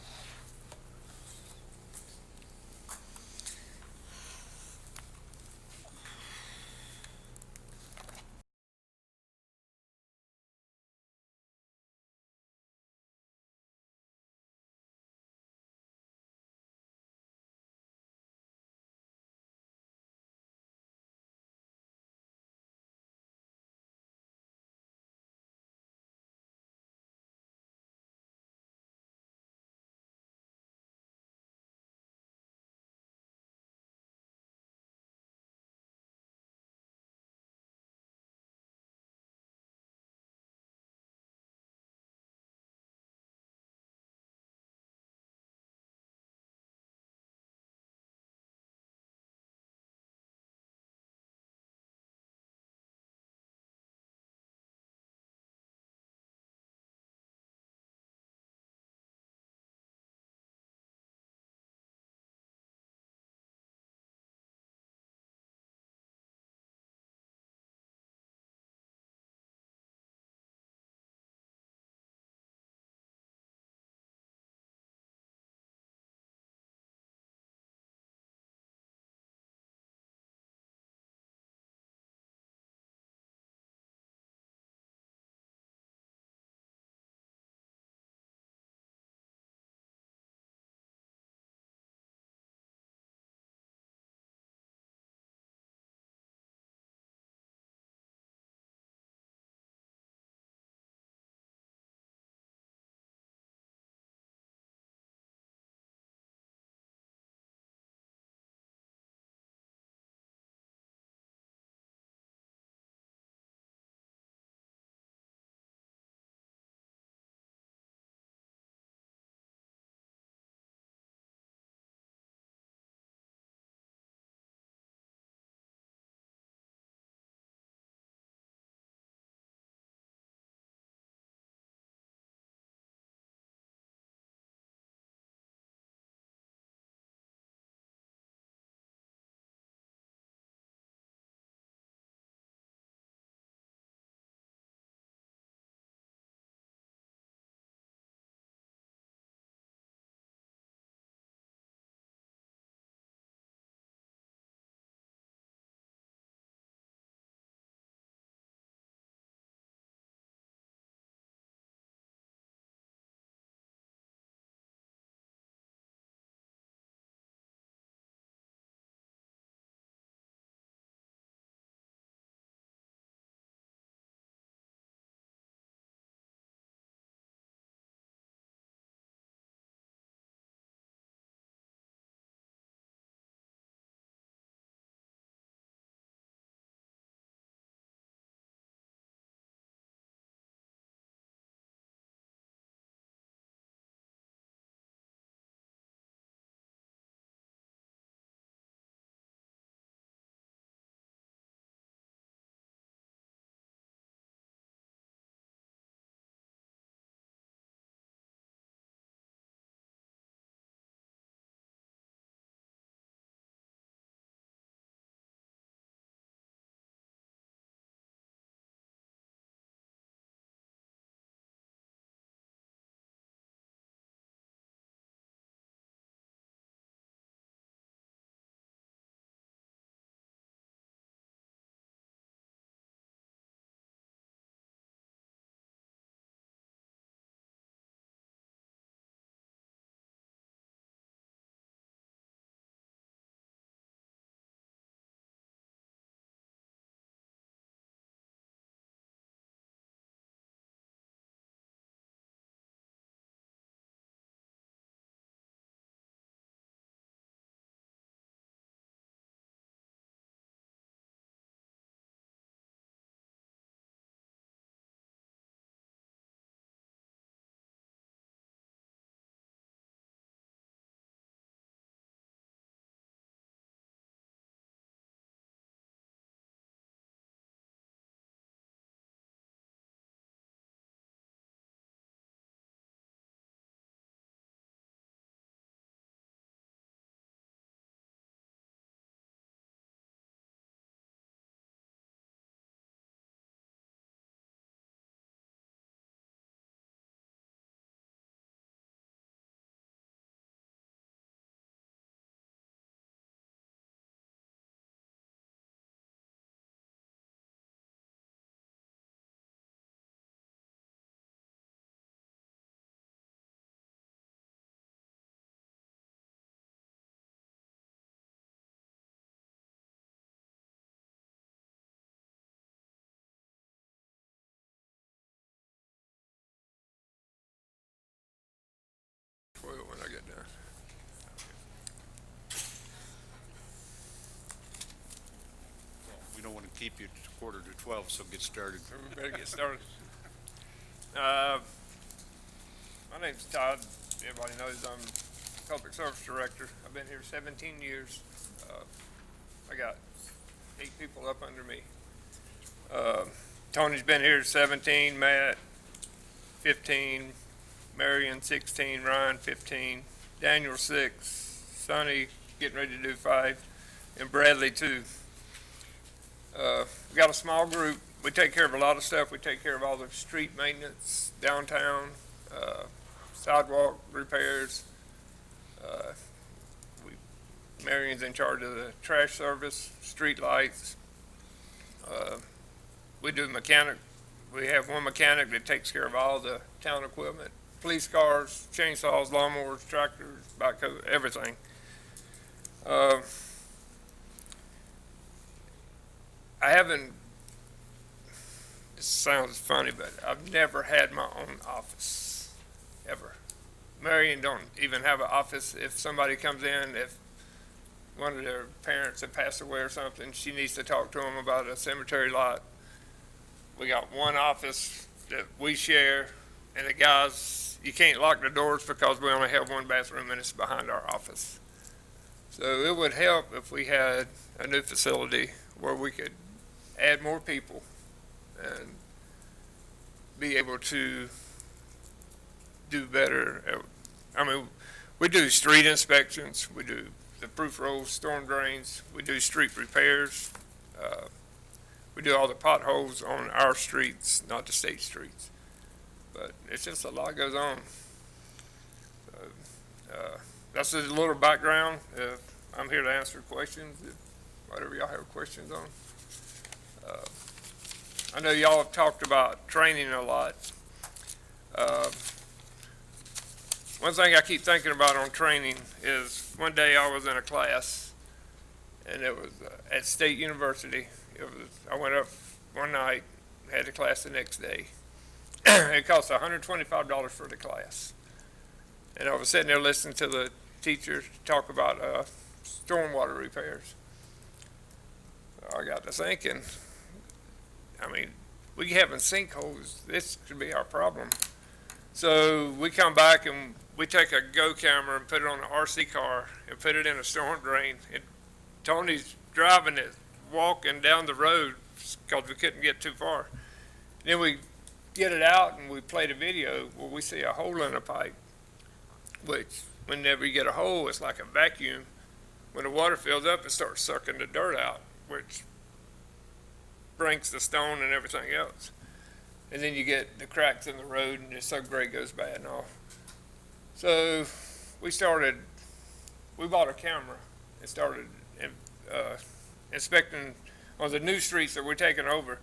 keep you to 11:45, so get started. We better get started. My name's Todd. Everybody knows I'm Public Service Director. I've been here 17 years. I got 8 people up under me. Tony's been here 17, Matt 15, Marion 16, Ryan 15, Daniel 6, Sonny getting ready to do 5, and Bradley 2. We got a small group. We take care of a lot of stuff. We take care of all the street maintenance, downtown, sidewalk repairs. Marion's in charge of the trash service, street lights. We do mechanic. We have one mechanic that takes care of all the town equipment, police cars, chainsaws, lawnmowers, tractors, backhoe, everything. I haven't, this sounds funny, but I've never had my own office, ever. Marion don't even have an office. If somebody comes in, if one of their parents had passed away or something, she needs to talk to them about a cemetery lot. We got one office that we share, and the guys, you can't lock the doors because we only have one bathroom and it's behind our office. So it would help if we had a new facility where we could add more people and be able to do better. I mean, we do street inspections, we do the proof rolls, storm drains, we do street repairs. We do all the potholes on our streets, not the state streets. But it's just a lot goes on. That's a little background. I'm here to answer questions, whatever y'all have questions on. I know y'all have talked about training a lot. One thing I keep thinking about on training is one day I was in a class, and it was at State University. I went up one night, had the class the next day. It cost $125 for the class. And I was sitting there listening to the teachers talk about stormwater repairs. I got to thinking, I mean, we having sinkholes, this could be our problem. So we come back and we take a Go camera and put it on the RC car and put it in a storm drain. And Tony's driving it, walking down the road because we couldn't get too far. Then we get it out and we play the video where we see a hole in a pipe, which whenever you get a hole, it's like a vacuum. When the water fills up, it starts sucking the dirt out, which breaks the stone and everything else. And then you get the cracks in the road and the subgrade goes bad and all. So we bought a camera and started inspecting on the new streets that we're taking over.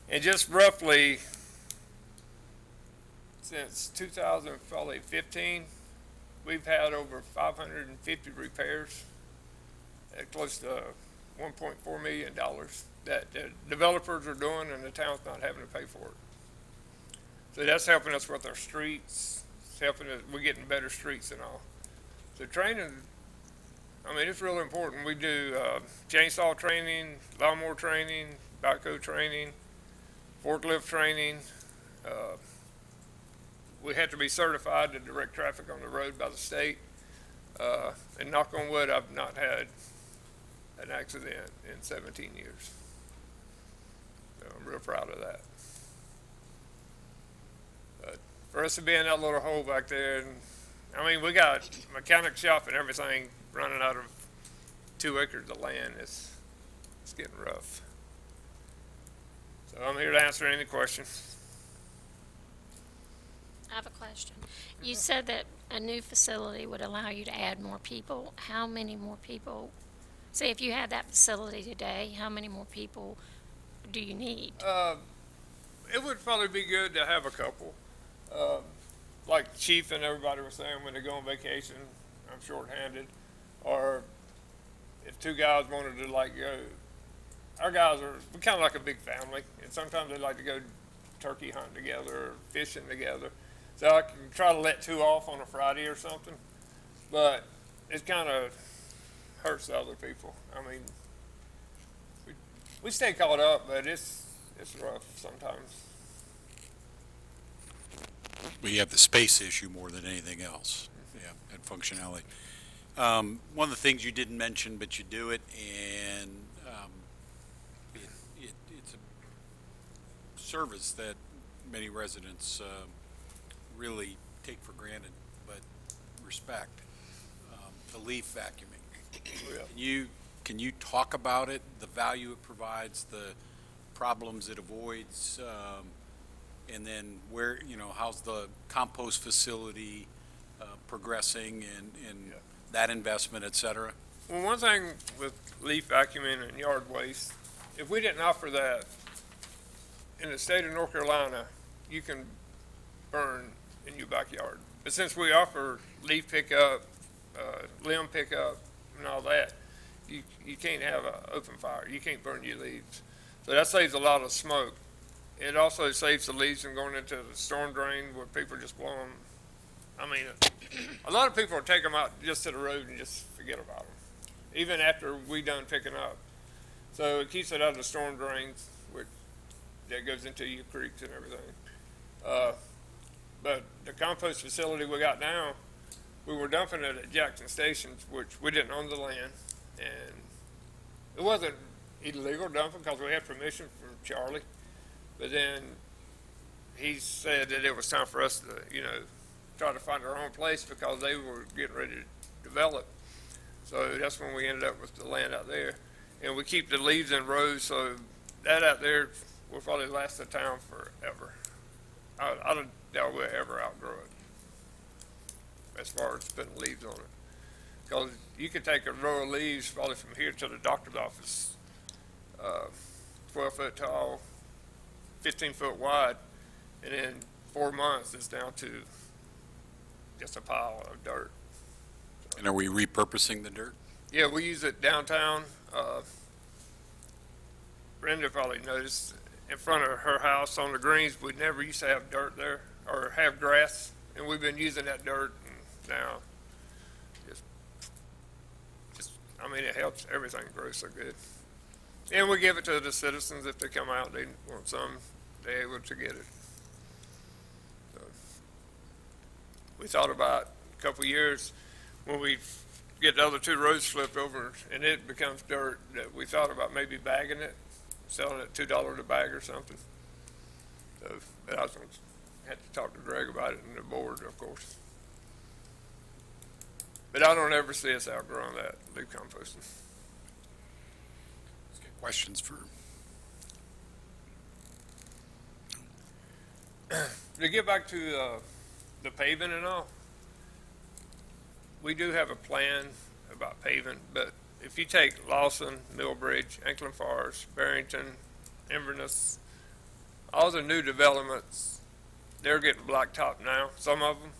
And just roughly since 2015, we've had over 550 repairs at close to $1.4 million that the developers are doing and the town's not having to pay for it. So that's helping us with our streets. It's helping us, we're getting better streets and all. So training, I mean, it's really important. We do chainsaw training, lawnmower training, backhoe training, forklift training. We have to be certified to direct traffic on the road by the state. And knock on wood, I've not had an accident in 17 years. So I'm real proud of that. But for us to be in that little hole back there, and I mean, we got mechanic shop and everything running out of 2 acres of land. It's getting rough. So I'm here to answer any questions. I have a question. You said that a new facility would allow you to add more people. How many more people? Say if you had that facility today, how many more people do you need? It would probably be good to have a couple. Like Chief and everybody was saying, when they go on vacation, I'm shorthanded. Or if 2 guys wanted to like go, our guys we're kind of like a big family. And sometimes they like to go turkey hunting together or fishing together. So I can try to let 2 off on a Friday or something. But it kind of hurts the other people. I mean, we stay caught up, but it's rough sometimes. We have the space issue more than anything else, yeah, and functionality. One of the things you didn't mention, but you do it, and it's a service that many residents really take for granted, but respect, the leaf vacuuming. Yeah. Can you talk about it, the value it provides, the problems it avoids, and then where, how's the compost facility progressing and that investment, et cetera? Well, one thing with leaf vacuuming and yard waste, if we didn't offer that, in the state of North Carolina, you can burn in your backyard. But since we offer leaf pickup, limb pickup, and all that, you can't have an open fire. You can't burn your leaves. So that saves a lot of smoke. It also saves the leaves from going into the storm drain where people just blow them. I mean, a lot of people will take them out just to the road and just forget about them, even after we done picking up. So it keeps it out of the storm drains, which that goes into your creeks and everything. But the compost facility we got now, we were dumping it at Jackson Stations, which we didn't own the land, and it wasn't illegal dumping because we had permission from Charlie. But then he said that it was time for us to, try to find our own place because they were getting ready to develop. So that's when we ended up with the land out there. And we keep the leaves in rows, so that out there will probably last the town forever. I don't doubt we'll ever outgrow it as far as putting leaves on it. Because you could take a row of leaves probably from here to the doctor's office, 12 foot tall, 15 foot wide, and in 4 months it's down to just a pile of dirt. And are we repurposing the dirt? Yeah, we use it downtown. Brenda probably noticed in front of her house on the greens, we never used to have dirt there or have grass, and we've been using that dirt, and now I mean, it helps everything grow so good. And we give it to the citizens if they come out, they want some, they're able to get it. So, we thought about a couple of years when we get the other 2 roads flipped over and it becomes dirt, that we thought about maybe bagging it, selling it $2 a bag or something. So, but I was going to have to talk to Greg about it and the board, of course. But I don't ever see us outgrowing that leaf composting. Let's get questions for. To get back to the paving and all, we do have a plan about paving, but if you take Lawson, Millbridge, Anklin Forest, Barrington, Inverness, all the new developments, they're getting blacktop now, some of them,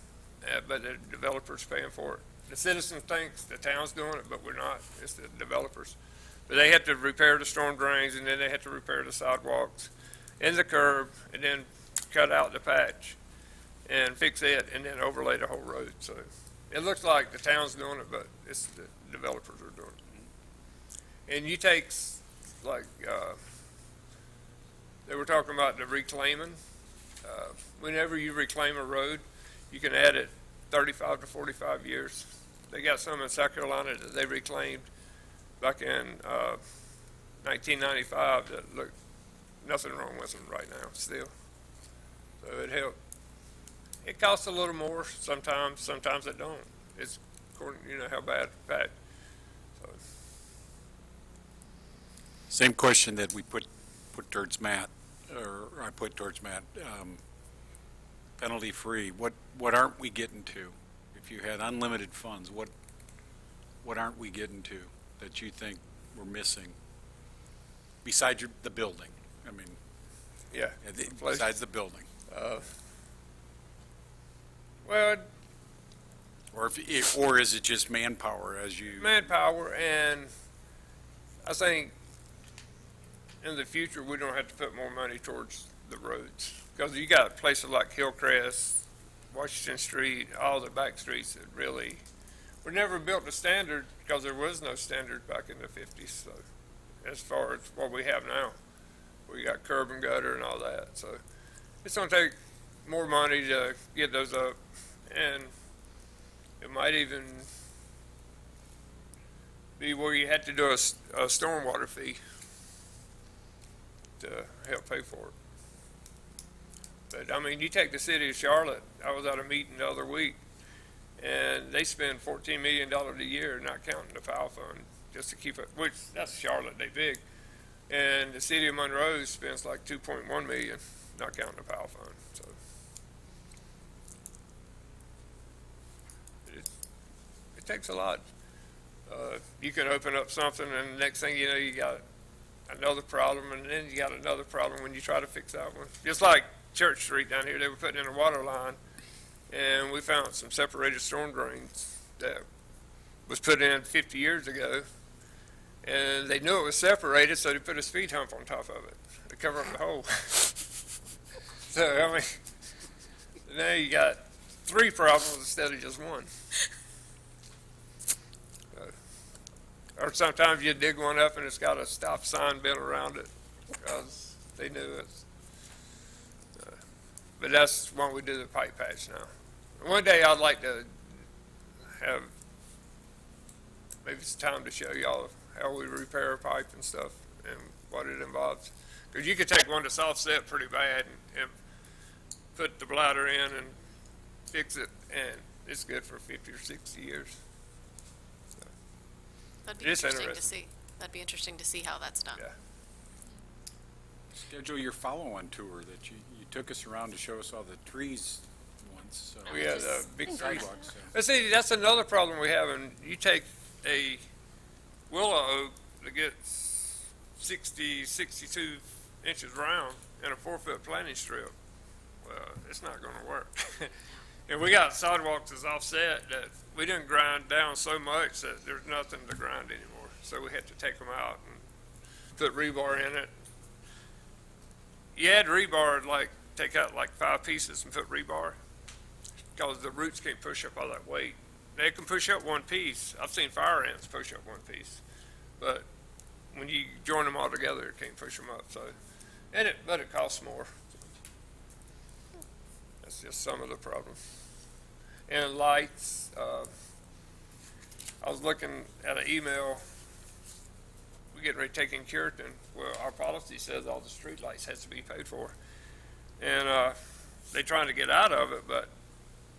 but the developers paying for it. The citizen thinks the town's doing it, but we're not. It's the developers. But they have to repair the storm drains, and then they have to repair the sidewalks and the curb, and then cut out the patch and fix it, and then overlay the whole road. So it looks like the town's doing it, but it's the developers are doing it. And you take, like, they were talking about the reclaiming. Whenever you reclaim a road, you can add it 35 to 45 years. They got some in South Carolina that they reclaimed back in 1995 that look nothing wrong with them right now still. So it helped. It costs a little more sometimes it don't. It's according, how bad bad. So. Same question that we put towards Matt, or I put towards Matt, penalty free. What aren't we getting to? If you had unlimited funds, what aren't we getting to that you think we're missing? Besides the building, I mean. Yeah. Besides the building. Well. Or is it just manpower as you? Manpower, and I think in the future we don't have to put more money towards the roads because you got places like Hillcrest, Washington Street, all the back streets that really were never built to standard because there was no standard back in the 50s. So as far as what we have now. We got curb and gutter and all that, so it's gonna take more money to get those up, and it might even be where you had to do a stormwater fee to help pay for it. But, I mean, you take the city of Charlotte, I was at a meeting the other week, and they spend $14 million a year, not counting the foul fund, just to keep it, which, that's Charlotte, they big. And the city of Monroe spends like 2.1 million, not counting the foul fund, so. It takes a lot. You can open up something, and the next thing you know, you got another problem, and then you got another problem when you try to fix that one. Just like Church Street down here, they were putting in a water line, and we found some separated storm drains that was put in 50 years ago, and they knew it was separated, so they put a speed hump on top of it to cover up the hole. So, I mean, now you got 3 problems instead of just one. Or sometimes you dig one up and it's got a stop sign bent around it because they knew it. But that's why we do the pipe patch now. One day I'd like to have, maybe it's time to show y'all how we repair a pipe and stuff and what it involves. Because you could take one that's offset pretty bad and put the bladder in and fix it, and it's good for 50 or 60 years. That'd be It is interesting to interesting. see. That'd be interesting to see how that's done. Yeah. Schedule your follow-on tour that you took us around to show us all the trees once, so. We had a big tree. Sidewalks, so. But see, that's another problem we have, and you take a willow oak that gets 60, 62 inches round and a 4-foot planting strip. Well, it's not gonna work. And we got sidewalks that's offset that we didn't grind down so much that there's nothing to grind anymore. So we had to take them out and put rebar in it. You add rebar, like, take out like 5 pieces and put rebar, because the roots can't push up all that weight. They can push up 1 piece. I've seen fire ants push up 1 piece, but when you join them all together, it can't push them up. So, but it costs more. That's just some of the problems. And lights, I was looking at an email. We're getting ready to take in Curitan. Well, our policy says all the street lights has to be paid for. And they're trying to get out of it, but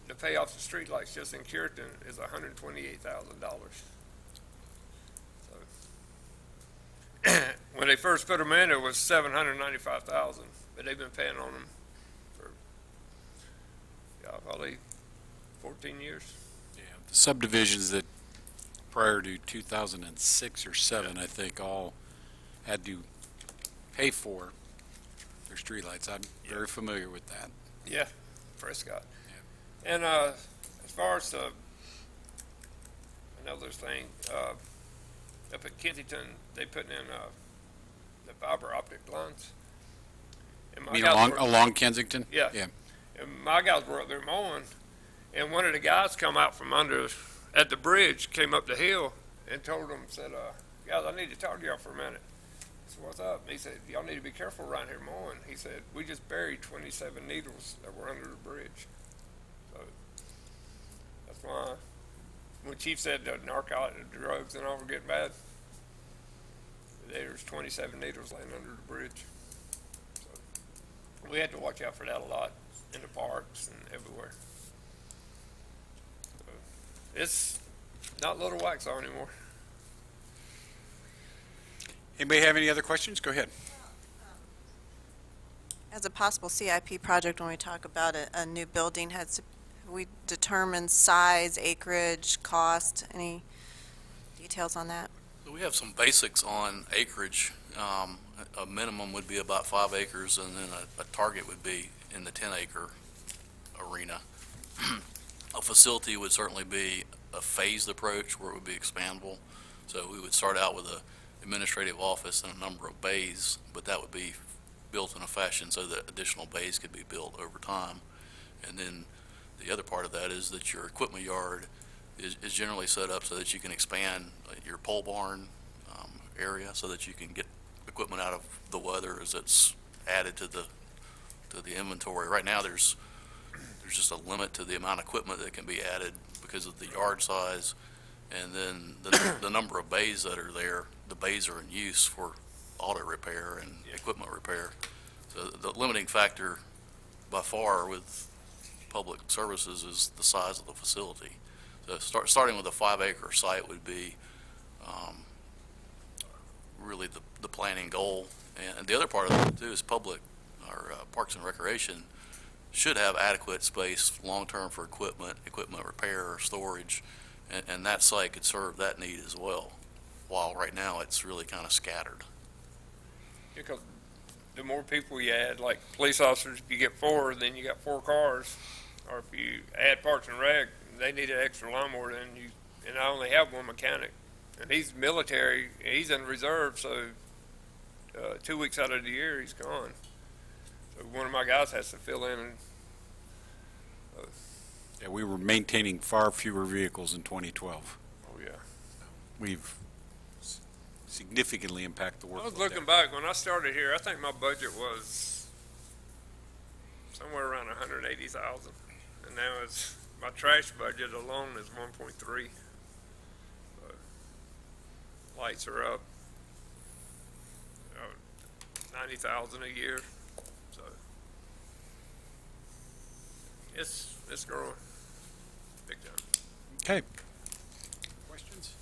to pay off the street lights just in Curitan is $128,000. So when they first put them in, it was $795,000, but they've been paying on them for probably 14 years. Yeah, the subdivisions that prior to 2006 or 7, I think, all had to pay for their streetlights. I'm very familiar with that. Yeah, Prescott. Yeah. And as far as another thing, up at Kensington, they putting in the fiber optic lines. And You mean along Kensington? Yeah. Yeah. And my guys were up there mowing, and one of the guys come out from under at the bridge, came up the hill, and told them, said, guys, I need to talk to y'all for a minute. I said, what's up? He said, y'all need to be careful around here mowing. He said, we just buried 27 needles that were under the bridge. So that's why when Chief said that narcotic drugs and all were getting bad, there's 27 needles laying under the bridge. So we had to watch out for that a lot in the parks and everywhere. So it's not Little Waxhaw anymore. Anybody have any other questions? Go ahead. As a possible CIP project, when we talk about a new building, have we determined size, acreage, cost, any details on that? We have some basics on acreage. A minimum would be about 5 acres, and then a target would be in the 10-acre arena. A facility would certainly be a phased approach where it would be expandable. So we would start out with a administrative office and a number of bays, but that would be built in a fashion so that additional bays could be built over time. And then the other part of that is that your equipment yard is generally set up so that you can expand your pole barn, area so that you can get equipment out of the weather as it's added to the inventory. Right now, there's just a limit to the amount of equipment that can be added because of the yard size, and then the number of bays that are there. The bays are in use for auto repair and equipment repair. So the limiting factor by far with public services is the size of the facility. So starting with a 5-acre site would be really the planning goal. And the other part of it too is public, or Parks and Recreation should have adequate space long-term for equipment repair or storage, and that site could serve that need as well, while right now it's really kind of scattered. Because the more people you add, like police officers, if you get 4, then you got 4 cars. Or if you add Parks and Rec, they need an extra lawnmower, and I only have one mechanic. And he's military, he's in reserve, so 2 weeks out of the year he's gone. So one of my guys has to fill in. And Yeah, we were maintaining far fewer vehicles in 2012. oh yeah, We've significantly impacted the workload. I was looking back when I started here. I think my budget was somewhere around 180,000, and now it's my trash budget alone is 1.3. Lights are up 90,000 a year, so it's growing big time. Okay. Questions?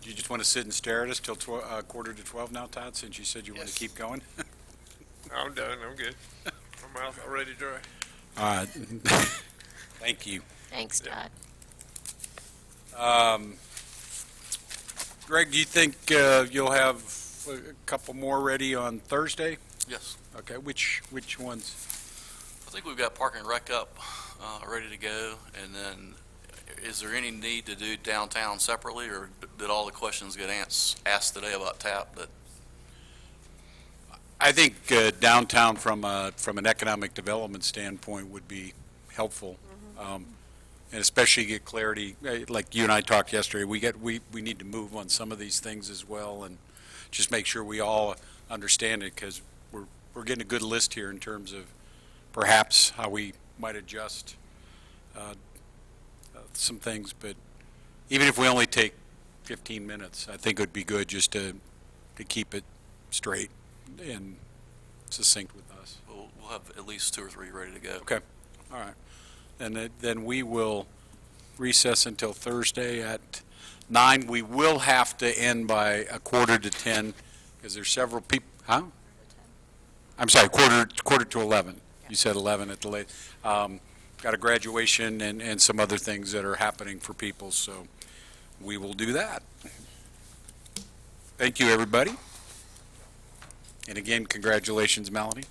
Do you just want to sit and stare at us till 11:45 now, Todd, since you said you want to Yes. keep going? I'm done. I'm good. My mouth's already dry. All right. Thank you. Thanks, Todd. Greg, do you think you'll have a couple more ready on Thursday? Yes, Okay, which ones? I think we've got Park and Rec up, ready to go, and then is there any need to do downtown separately, or did all the questions get asked today about TAP that? I think downtown from an economic development standpoint would be helpful, and especially get clarity. Like you and I talked yesterday, we need to move on some of these things as well, and just make sure we all understand it, because we're getting a good list here in terms of perhaps how we might adjust some things. But even if we only take 15 minutes, I think it would be good just to keep it straight and succinct with us. We'll have at least 2 or 3 ready to go. Okay, all right. And then we will recess until Thursday at 9. We will have to end by 9:45, because there's several people, huh? I'm sorry, quarter to 11. You said 11 at the late. Got a graduation and some other things that are happening for people, so we will do that. Thank you, everybody. And again, congratulations, Melanie.